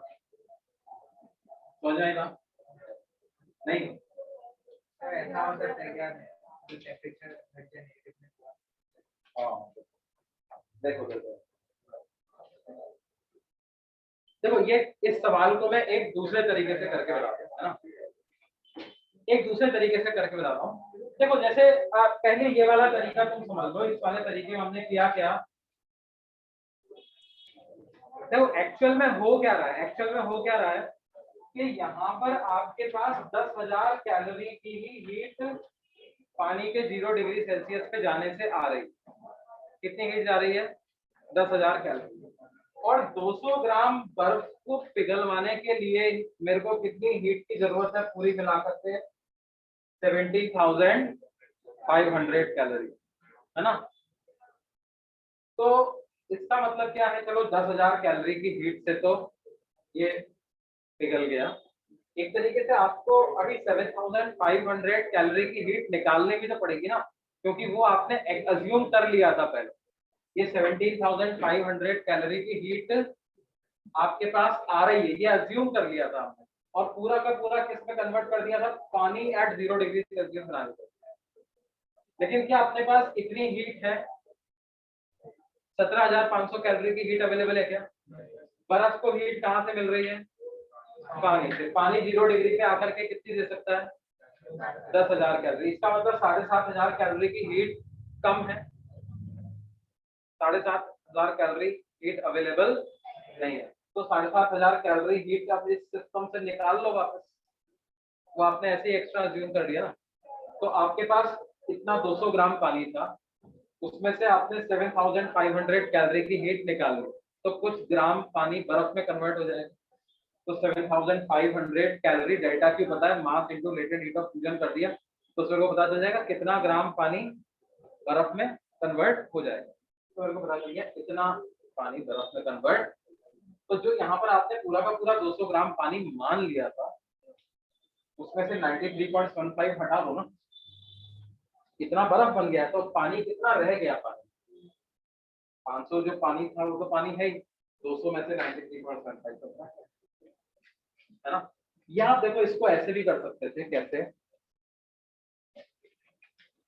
समझ आएगा नहीं? ऐसा हो सकता है क्या, टेम्परेचर घट जाए नेगेटिव। हाँ देखो देखो देखो, ये इस सवाल को मैं एक दूसरे तरीके से करके बताता हूँ, है ना, एक दूसरे तरीके से करके बताता हूँ। देखो जैसे पहले ये वाला तरीका तुम समझ लो, इस वाले तरीके में हमने किया क्या, देखो एक्चुअल में हो क्या रहा है, एक्चुअल में हो क्या रहा है कि यहाँ पर आपके पास 10,000 कैलोरी की ही हीट पानी के 0 डिग्री सेल्सियस पे जाने से आ रही है। कितनी हीट जा रही है, 10,000 कैलोरी। और 200 ग्राम बर्फ को पिघलवाने के लिए मेरे को कितनी हीट की जरूरत है, पूरी मिलाकर से 70,500 कैलोरी, है ना। तो इसका मतलब क्या है, चलो 10,000 कैलोरी की हीट से तो ये पिघल गया। एक तरीके से आपको अभी 7,500 कैलोरी की हीट निकालने भी तो पड़ेगी ना, क्योंकि वो आपने अज्यूम कर लिया था पहले। ये 17,500 कैलोरी की हीट आपके पास आ रही है, ये अज्यूम कर लिया था हमने, और पूरा का पूरा किस में कन्वर्ट कर दिया था, पानी एट 0 डिग्री सेल्सियस बनाने को। लेकिन क्या अपने पास इतनी हीट है, 17,500 कैलोरी की हीट अवेलेबल है क्या? बर्फ को हीट कहाँ से मिल रही है, पानी से। पानी 0 डिग्री पे आकर के कितनी दे सकता है, 10,000 कैलोरी। इसका मतलब 7,500 कैलोरी की हीट कम है, 7,500 कैलोरी हीट अवेलेबल नहीं है। तो 7,500 कैलोरी हीट आप इस सिस्टम से निकाल लो वापस, वो आपने ऐसे ही एक्स्ट्रा अज्यूम कर दिया ना। तो आपके पास इतना 200 ग्राम पानी था, उसमें से आपने 7,500 कैलोरी की हीट निकाल ली, तो कुछ ग्राम पानी बर्फ में कन्वर्ट हो जाएगा। तो 7,500 कैलोरी डेल्टा क्यू पता है, मास into latent heat of fusion कर दिया, तो उसमें को पता चल जाएगा कितना ग्राम पानी बर्फ में कन्वर्ट हो जाएगा। तो मेरे को पता चल गया इतना पानी बर्फ में कन्वर्ट। तो जो यहाँ पर आपने पूरा का पूरा 200 ग्राम पानी मान लिया था, उसमें से 93.15 हटा दो ना, इतना बर्फ बन गया, तो पानी कितना रह गया, पानी 500 जो पानी था वो तो पानी है ही, 200 में से 93.15 है ना। या आप देखो इसको ऐसे भी कर सकते थे, कैसे,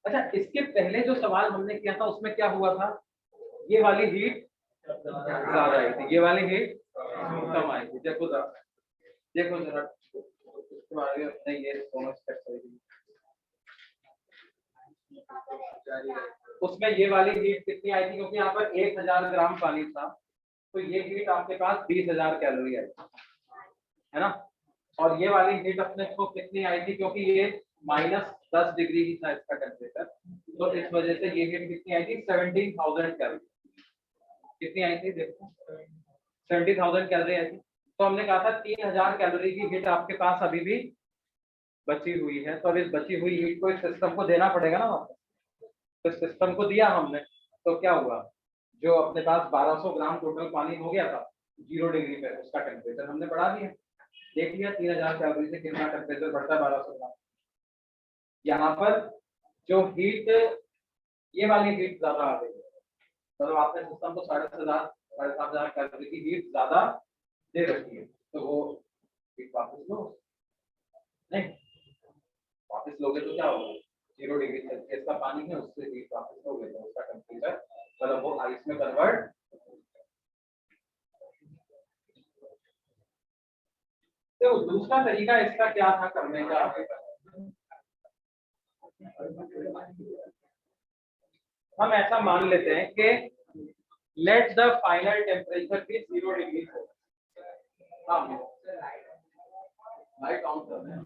अच्छा इसके पहले जो सवाल हमने किया था उसमें क्या हुआ था, ये वाली हीट ज्यादा आई थी, ये वाली हीट कम आई थी। देखो जरा, देखो जरा इसके बारे में, नहीं ये दोनों स्टेप सही, उसमें ये वाली हीट कितनी आई थी, क्योंकि यहाँ पर 1,000 ग्राम पानी था, तो ये हीट आपके पास 20,000 कैलोरी आई, है ना। और ये वाली हीट अपने को कितनी आई थी, क्योंकि ये -10 डिग्री ही था इसका टेम्परेचर, तो इस वजह से ये हीट कितनी आई थी, 17,000 कैलोरी। कितनी आई थी, देखो 70,000 कैलोरी आई थी। तो हमने कहा था 3,000 कैलोरी की हीट आपके पास अभी भी बची हुई है, तो अब इस बची हुई हीट को इस सिस्टम को देना पड़ेगा ना वापस। तो सिस्टम को दिया हमने, तो क्या हुआ, जो अपने पास 1200 ग्राम टोटल पानी हो गया था 0 डिग्री पे, उसका टेम्परेचर हमने बढ़ा दिया। देख लिया 3,000 कैलोरी से कितना टेम्परेचर बढ़ता है, 1200 ग्राम। यहाँ पर जो हीट, ये वाली हीट ज्यादा आ गई है, मतलब आपने सिस्टम को 7,500 कैलोरी की हीट ज्यादा दे रखी है, तो वो हीट वापस लो, नहीं वापस लोगे तो क्या होगा, 0 डिग्री सेल्सियस का पानी है, उससे हीट वापस लोगे तो उसका टेम्परेचर मतलब वो आइस में कन्वर्ट। तो दूसरा तरीका इसका क्या था करने का, हम ऐसा मान लेते हैं कि let the final temperature be 0 degree light on कर रहे हैं,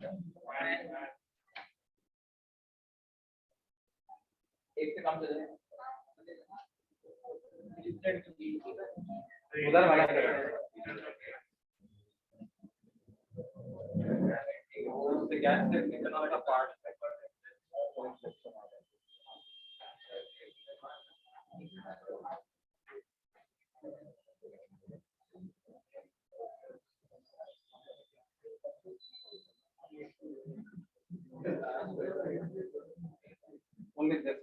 एक से कम चले उधर वाला उससे क्या है पार्ट only this.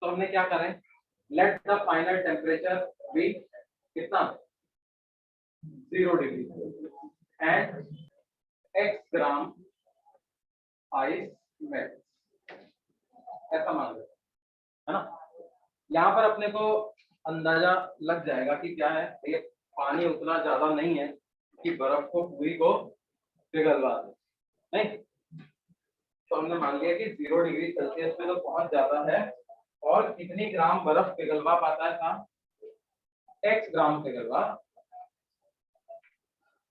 तो हमने क्या करें, let the final temperature be कितना 0 degree and x gram ice melt, ऐसा मान लो, है ना। यहाँ पर अपने को अंदाजा लग जाएगा कि क्या है, ये पानी उतना ज्यादा नहीं है कि बर्फ को पूरी को पिघलवा दे, नहीं। तो हमने मान लिया कि 0 डिग्री सेल्सियस में तो बहुत ज्यादा है, और कितनी ग्राम बर्फ पिघलवा पाता है था, x ग्राम पिघलवा।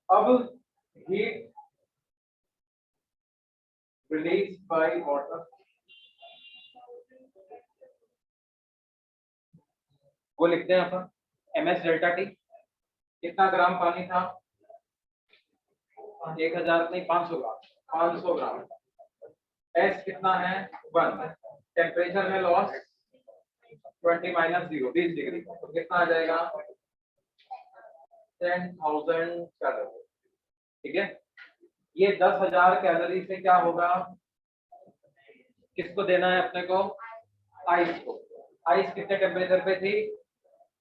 अब हीट रिलीज बाय वाटर, वो लिखते हैं अपन ms डेल्टा टी। कितना ग्राम पानी था, 1000 नहीं 500 ग्राम, 500 ग्राम। S कितना है 1, टेम्परेचर में लॉस 20 माइनस 0 20 डिग्री, तो कितना आ जाएगा 10,000 कैलोरी, ठीक है। ये 10,000 कैलोरी से क्या होगा, किसको देना है अपने को, आइस को। आइस कितने टेम्परेचर पे थी,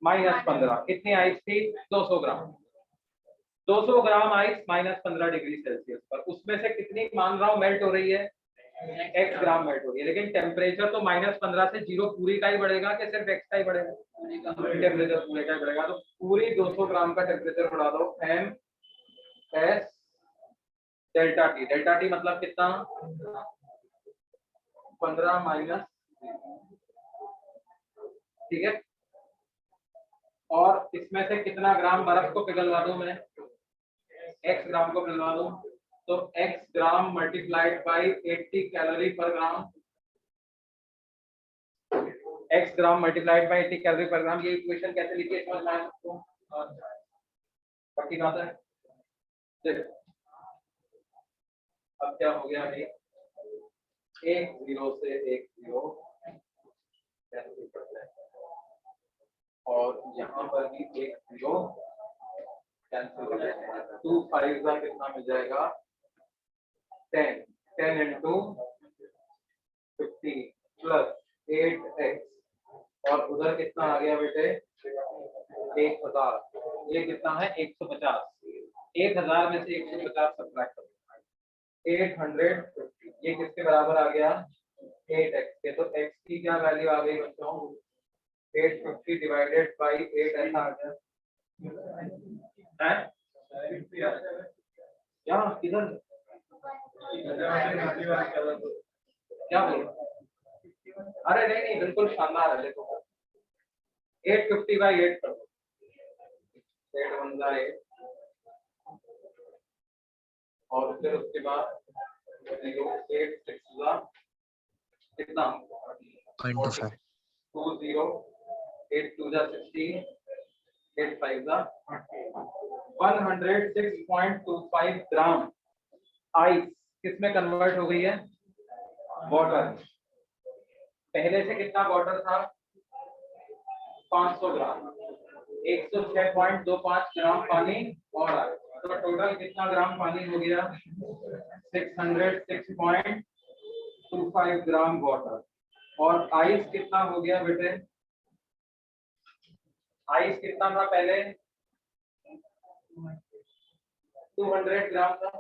-15। कितनी आइस थी, 200 ग्राम। 200 ग्राम आइस -15 डिग्री सेल्सियस पर, उसमें से कितनी मान रहा हूं मेल्ट हो रही है, x ग्राम मेल्ट हो रही है। लेकिन टेम्परेचर तो -15 से 0 पूरी का ही बढ़ेगा कि सिर्फ x का ही बढ़ेगा, टेम्परेचर पूरे का ही बढ़ेगा। तो पूरी 200 ग्राम का टेम्परेचर बढ़ा दो, ms delta T. Delta T मतलब कितना, 15 माइनस, ठीक है। और इसमें से कितना ग्राम बर्फ को पिघलवा दूं मैं, x ग्राम को पिघलवा दूं, तो x gram multiplied by 80 calorie per gram, x gram multiplied by 80 calorie per ग्राम। ये इक्वेशन कैसे लिखी है समझ में आया आपको, पक्की बात है। देखो अब क्या हो गया, ये 1 0 से 1 0 कैंसिल करते हैं, और यहाँ पर भी 1 0 कैंसिल हो जाएगा। 2 5 का कितना मिल जाएगा 10, 10 into 50 प्लस 8x, और उधर कितना आ गया बेटे 1000। ये कितना है 150, 1000 में से 150 सब्ट्रैक्ट करो, 850। ये किसके बराबर आ गया 8x के। तो x की क्या वैल्यू आ गई बच्चों, 850 डिवाइडेड बाई 8 ऐसा आ गया है क्या, किधर क्या बोल, अरे नहीं नहीं बिल्कुल शानदार है। देखो 850 बाई 8 कर दो, 8 1 जा 8, और फिर उसके बाद 8 6 जा कितना 0.25 20, 8 2 जा 16, 8 5 जा 106.25 ग्राम आइस किसमें कन्वर्ट हो गई है, वाटर। पहले से कितना वाटर था 500 ग्राम, 106.25 ग्राम पानी और आइस, तो टोटल कितना ग्राम पानी हो गया 606.25 ग्राम वाटर। और आइस कितना हो गया बेटे, आइस कितना था पहले 200 ग्राम था,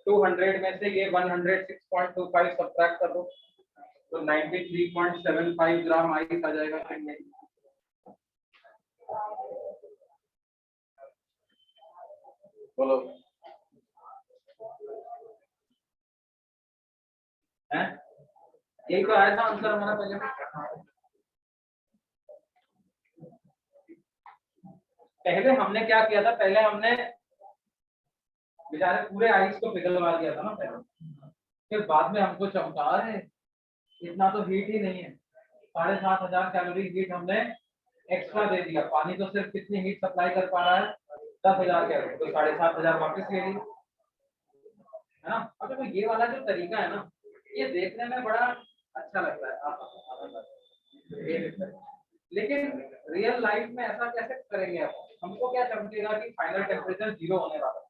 200 में से ये 106.25 सब्ट्रैक्ट कर दो, तो 93.75 ग्राम आइस आ जाएगा। बोलो है, यही तो आया था आंसर हमारा पहले। पहले हमने क्या किया था, पहले हमने बेचारे पूरे आइस को पिघलवा दिया था ना पहले, फिर बाद में हमको चमका रहे इतना तो हीट ही नहीं है, 7500 कैलोरी हीट हमने एक्स्ट्रा दे दिया। पानी तो सिर्फ कितनी हीट सप्लाई कर पा रहा है, 10,000 कैलोरी, तो 7500 वापस ले ली, है ना। अब देखो ये वाला जो तरीका है ना, ये देखने में बड़ा अच्छा लगता है, आनंद आता है, ये देखते हैं। लेकिन रियल लाइफ में ऐसा कैसे करेंगे आप? हमको क्या चमकेगा कि फाइनल टेम्परेचर 0 होने वाला है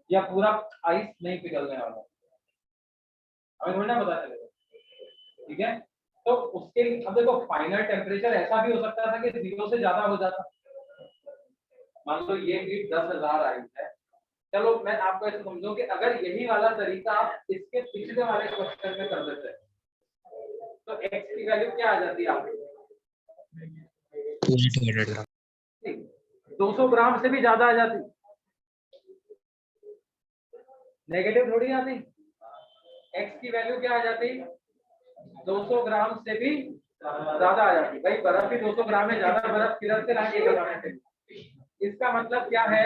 या पूरा आइस नहीं पिघलने वाला है, हमें थोड़ी ना पता चलेगा, ठीक है। तो उसके लिए अब देखो फाइनल टेम्परेचर ऐसा भी हो सकता था कि 0 से ज्यादा हो जाता। मान लो ये हीट 10,000 आई है, चलो मैं आपको ऐसे समझूं कि अगर यही वाला तरीका आप इसके पिछले वाले क्वेश्चन में कर देते हैं तो x की वैल्यू क्या आ जाती है आपकी? 200 ग्राम। 200 ग्राम से भी ज्यादा आ जाती, नेगेटिव थोड़ी आती। x की वैल्यू क्या आ जाती? 200 ग्राम से भी ज्यादा आ जाती। भाई बर्फ भी 200 ग्राम है, ज्यादा बर्फ किधर से लाएंगे लगाने के लिए? इसका मतलब क्या है,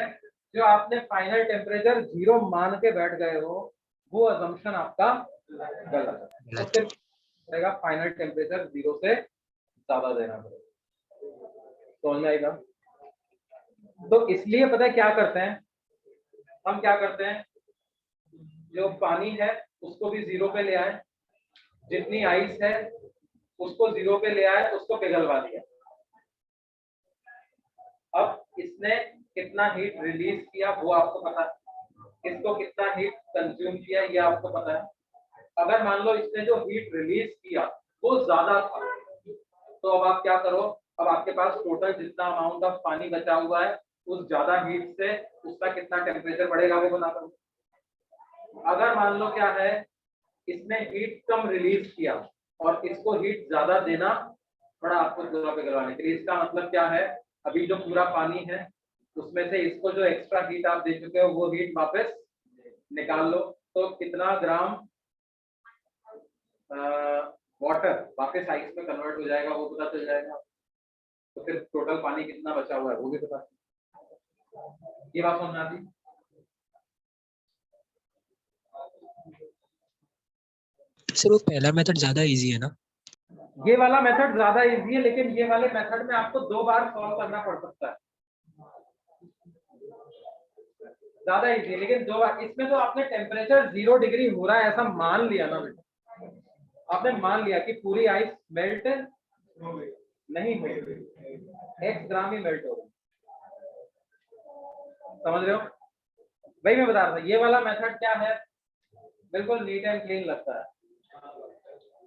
जो आपने फाइनल टेम्परेचर 0 मान के बैठ गए हो वो अजम्पशन आपका गलत है। तो फिर रहेगा फाइनल टेम्परेचर 0 से ज्यादा देना पड़ेगा, समझ में आएगा। तो इसलिए पता है क्या करते हैं हम, क्या करते हैं, जो पानी है उसको भी 0 पे ले आए, जितनी आइस है उसको 0 पे ले आए, उसको पिघलवा दिया। अब इसने कितना हीट रिलीज किया वो आपको पता है, इसको कितना हीट कंज्यूम किया ये आपको पता है। अगर मान लो इसने जो हीट रिलीज किया वो ज्यादा था, तो अब आप क्या करो, अब आपके पास टोटल जितना अमाउंट ऑफ पानी बचा हुआ है उस ज्यादा हीट से उसका कितना टेम्परेचर बढ़ेगा वो बना करो। अगर मान लो क्या है, इसने हीट कम रिलीज किया और इसको हीट ज्यादा देना पड़ा आपको पूरा पिघलवाने के लिए, इसका मतलब क्या है, अभी जो पूरा पानी है उसमें से इसको जो एक्स्ट्रा हीट आप दे चुके हो वो हीट वापस निकाल लो, तो कितना ग्राम वाटर वापस आइस में कन्वर्ट हो जाएगा वो पता चल जाएगा। तो फिर टोटल पानी कितना बचा हुआ है वो भी पता। ये बात समझ आती? सर वो पहला मेथड ज्यादा इजी है ना? ये वाला मेथड ज्यादा इजी है, लेकिन ये वाले मेथड में आपको 2 बार सॉल्व करना पड़ सकता है। ज्यादा इजी है लेकिन 2 बार, इसमें तो आपने टेम्परेचर 0 डिग्री हो रहा है ऐसा मान लिया ना बेटा, आपने मान लिया कि पूरी आइस मेल्ट नहीं हो रही, x ग्राम ही मेल्ट हो रही, समझ रहे हो? वही मैं बता रहा था, ये वाला मेथड क्या है, बिल्कुल नीट एंड क्लीन लगता है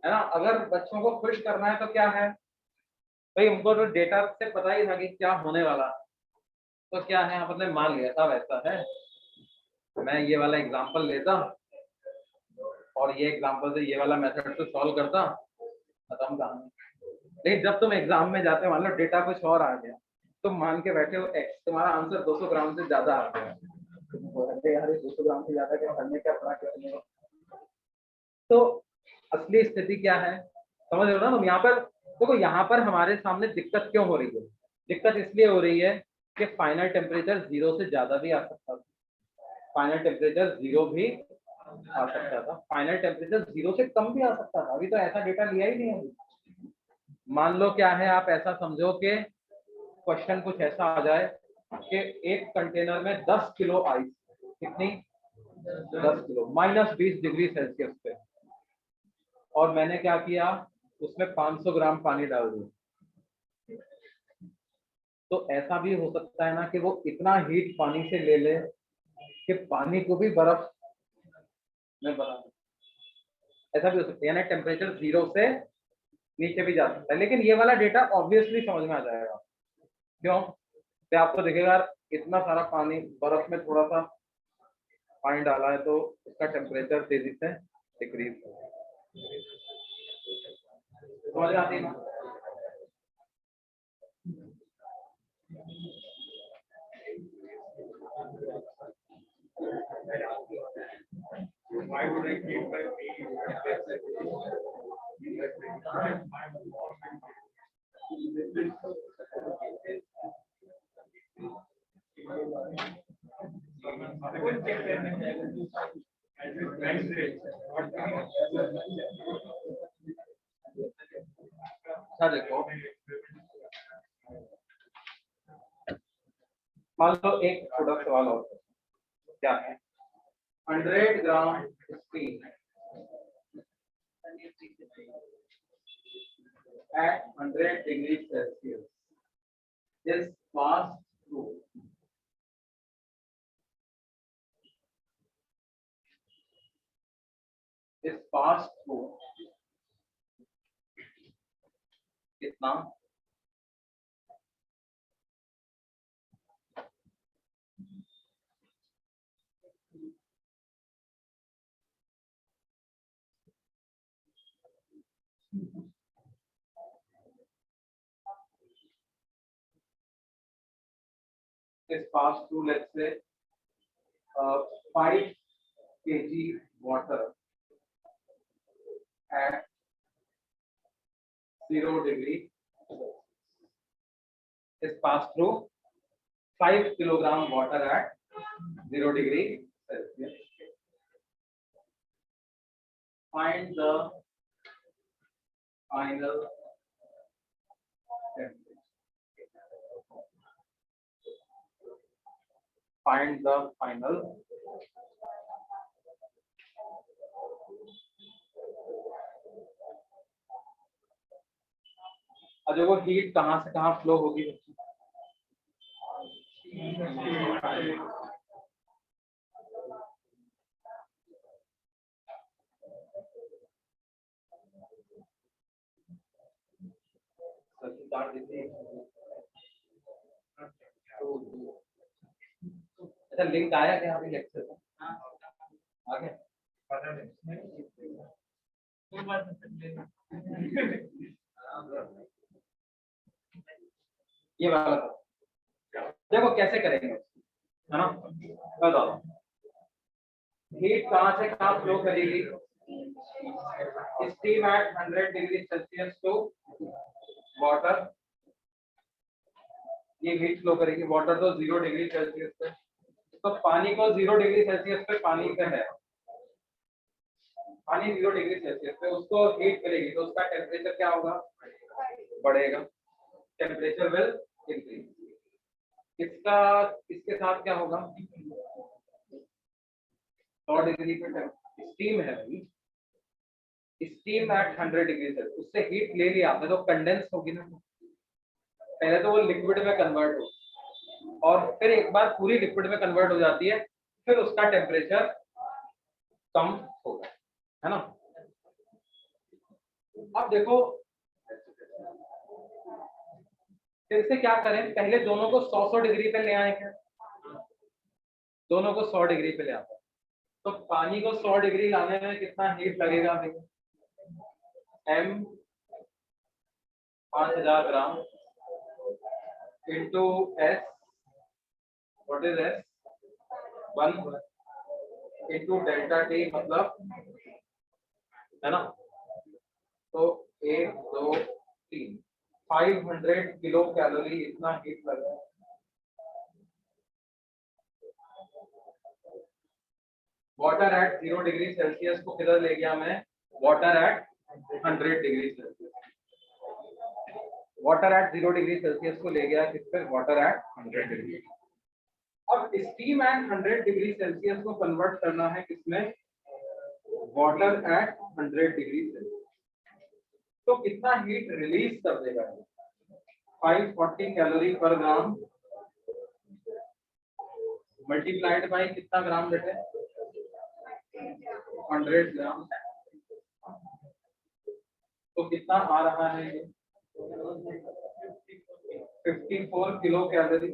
ना। अगर बच्चों को खुश करना है तो क्या है भाई, उनको तो डेटा से पता ही था कि क्या होने वाला, तो क्या है आपने मान लिया था वैसा है। मैं ये वाला एग्जांपल लेता और ये एग्जांपल से ये वाला मेथड से सॉल्व करता, खत्म कहानी। लेकिन जब तुम एग्जाम में जाते हो, मान लो डेटा कुछ और आ गया, तुम मान के बैठे हो x, तुम्हारा आंसर 200 ग्राम से ज्यादा आ गया, यार 200 ग्राम से ज्यादा क्या करने, क्या पड़ा करने। तो असली स्थिति क्या है समझ रहे हो ना तुम? यहाँ पर देखो, यहाँ पर हमारे सामने दिक्कत क्यों हो रही है, दिक्कत इसलिए हो रही है कि फाइनल टेम्परेचर 0 से ज्यादा भी आ सकता था, फाइनल टेम्परेचर 0 भी आ सकता था, फाइनल टेम्परेचर 0 से कम भी आ सकता था। अभी तो ऐसा डेटा लिया ही नहीं है। मान लो क्या है, आप ऐसा समझो कि क्वेश्चन कुछ ऐसा आ जाए कि एक कंटेनर में 10 किलो आइस, कितनी 10 किलो, -20 डिग्री सेल्सियस पे, और मैंने क्या किया उसमें 500 ग्राम पानी डाल दिया। तो ऐसा भी हो सकता है ना कि वो इतना हीट पानी से ले ले कि पानी को भी बर्फ में बना दे, ऐसा भी हो सकता है, यानी टेम्परेचर 0 से नीचे भी जा सकता है। लेकिन ये वाला डेटा ऑब्वियसली समझ में आ जाएगा, क्यों? तो आपको दिखेगा इतना सारा पानी, बर्फ में थोड़ा सा पानी डाला है तो उसका टेम्परेचर तेजी से डिक्रीज होगा, समझ आती है ना? Why would I keep my P? अच्छा देखो, मान लो एक प्रोडक्ट सवाल और क्या है, 100 ग्राम steam at 100 degrees Celsius is passed through कितना is passed through, let's say 5 kg water at 0 degree is passed through 5 kilogram water at 0 degree Celsius. Find the final temperature. Find the final अब देखो heat कहां से कहां flow होगी, अच्छा link आया क्या अभी लेक्चर का? आगे ये वाला देखो कैसे करेंगे, है ना, बताओ हीट कहां से कहां फ्लो करेगी, steam at 100 degree Celsius to water, ये हीट फ्लो करेगी, वाटर तो 0 डिग्री सेल्सियस पे, तो पानी को 0 डिग्री सेल्सियस पे पानी पे है, पानी 0 डिग्री सेल्सियस पे उसको हीट करेगी तो उसका टेम्परेचर क्या होगा, बढ़ेगा, टेम्परेचर विल इंक्रीज। इसका इसके साथ क्या होगा, 100 डिग्री पे स्टीम है भाई, स्टीम एट 100 डिग्री सेल्सियस, उससे हीट ले लिया आपने तो कंडेंस होगी ना, पहले तो वो लिक्विड में कन्वर्ट हो और फिर एक बार पूरी लिक्विड में कन्वर्ट हो जाती है, फिर उसका टेम्परेचर कम होगा, है ना। अब देखो फिर से क्या करें, पहले दोनों को 100 डिग्री पे ले आए, क्या दोनों को 100 डिग्री पे ले आते हैं, तो पानी को 100 डिग्री लाने में कितना हीट लगेगा भाई, m 5000 gram into s, what is s 1 into delta t, मतलब है ना, तो 1 2 3 500 किलो कैलोरी इतना हीट लगेगा। वाटर एट 0 डिग्री सेल्सियस को किधर ले गया मैं, water at 100 degree Celsius, water at 0 degree Celsius को ले गया किस पे, वाटर एट 100 डिग्री। अब स्टीम एट 100 डिग्री सेल्सियस को कन्वर्ट करना है किसमें, वाटर एट 100 डिग्री सेल्सियस, तो कितना हीट रिलीज कर देगा, 540 calorie per gram multiplied by कितना ग्राम बेटे, 100 ग्राम, तो कितना आ रहा है ये 54 किलो कैलोरी,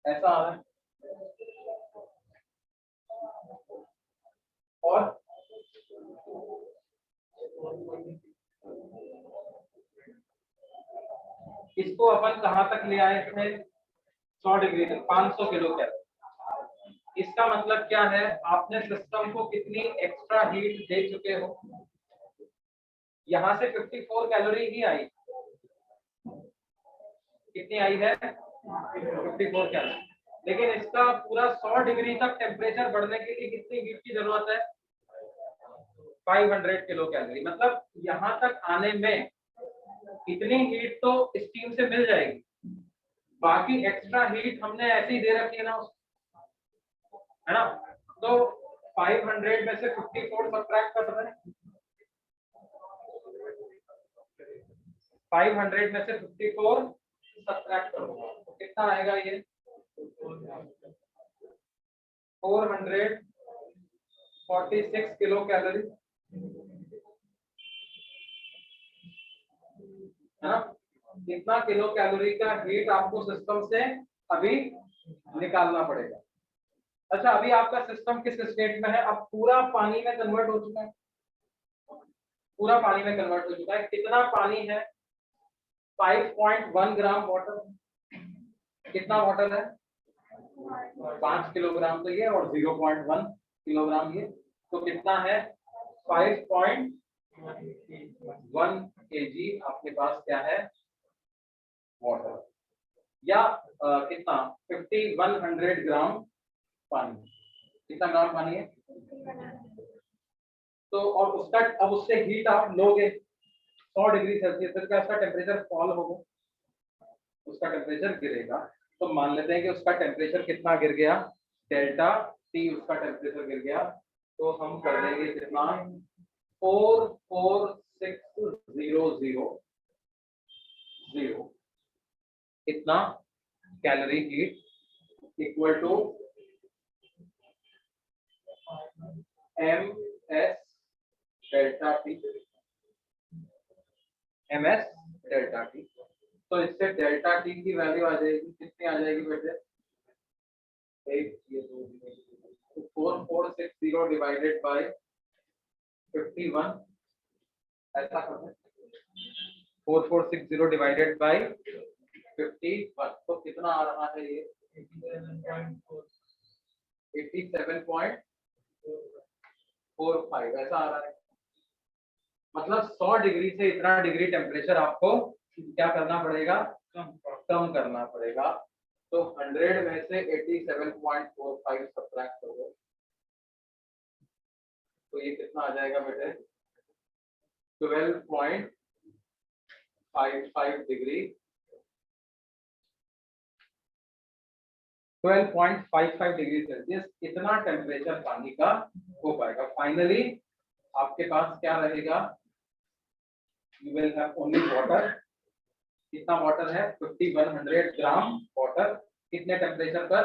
ऐसा आ रहा है। और इसको अपन कहां तक ले आए थे, 100 डिग्री तक, 500 किलो कैलोरी, इसका इसका मतलब क्या है, आपने सिस्टम को कितनी एक्स्ट्रा हीट दे चुके हो। यहां से 54 कैलोरी ही आई, कितनी आई है 54 कैलोरी, लेकिन इसका पूरा 100 डिग्री तक टेम्परेचर बढ़ने के लिए कितनी हीट की जरूरत है 500 किलो कैलोरी। मतलब यहां तक आने में इतनी हीट तो स्टीम से मिल जाएगी, बाकी एक्स्ट्रा हीट हमने ऐसे ही दे रखी है ना, है ना। तो 500 में से 54 सब्ट्रैक्ट कर रहे हैं, 500 में से 54 सब्ट्रैक्ट करो तो कितना आएगा ये 446 किलो कैलोरी, है ना। कितना किलो कैलोरी का हीट आपको सिस्टम से अभी निकालना पड़ेगा। अच्छा, अभी आपका सिस्टम किस स्टेट में है, अब पूरा पानी में कन्वर्ट हो चुका है, पूरा पानी में कन्वर्ट हो चुका है। कितना पानी है 5.1 ग्राम वाटर, कितना वाटर है 5 किलोग्राम तो ये और 0.1 किलोग्राम ये, तो कितना है 5.1 kg आपके पास क्या है वाटर, या कितना 5100 ग्राम पानी, कितना ग्राम पानी है। तो और उसका अब उससे हीट आप लोगे 100 डिग्री सेल्सियस तक, क्या उसका टेम्परेचर फॉल होगा, उसका टेम्परेचर गिरेगा। तो मान लेते हैं कि उसका टेम्परेचर कितना गिर गया, डेल्टा टी उसका टेम्परेचर गिर गया, तो हम कर देंगे कितना 44600 कितना calorie heat equal to ms delta T, ms delta T. तो इससे डेल्टा टी की वैल्यू आ जाएगी, कितनी आ जाएगी बेटे 4460 डिवाइडेड बाय 51, ऐसा करना 4460 डिवाइडेड बाय 51, तो कितना आ रहा है ये 87.45 ऐसा आ रहा है। मतलब 100 डिग्री से इतना डिग्री टेम्परेचर आपको क्या करना पड़ेगा, कम करना पड़ेगा। तो 100 में से 87.45 सब्ट्रैक्ट करो तो ये कितना आ जाएगा बेटे 12.55 डिग्री, 12.55 डिग्री सेल्सियस इतना टेम्परेचर पानी का हो पाएगा। फाइनली आपके पास क्या रहेगा, you will have only water. कितना वाटर है 5100 ग्राम वाटर, कितने टेम्परेचर पर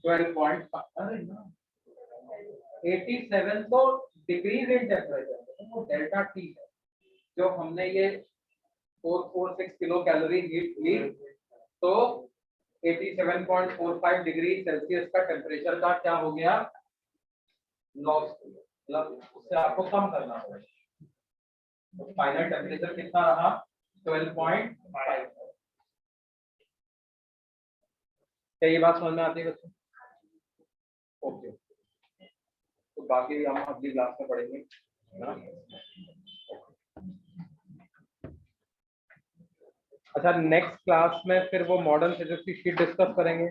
12.87 तो डिक्रीज इन टेम्परेचर, वो डेल्टा टी है जो हमने ये 446 किलो कैलोरी हीट ली, तो 87.45 डिग्री सेल्सियस का टेम्परेचर का क्या हो गया लॉस, मतलब उससे आपको कम करना पड़ेगा। तो फाइनल टेम्परेचर कितना रहा 12.5। क्या ये बात समझ में आती है बच्चों? ओके, तो बाकी हम अगली क्लास में पढ़ेंगे ना। अच्छा, नेक्स्ट क्लास में फिर वो मॉडर्न फिजिक्स की शीट डिस्कस करेंगे।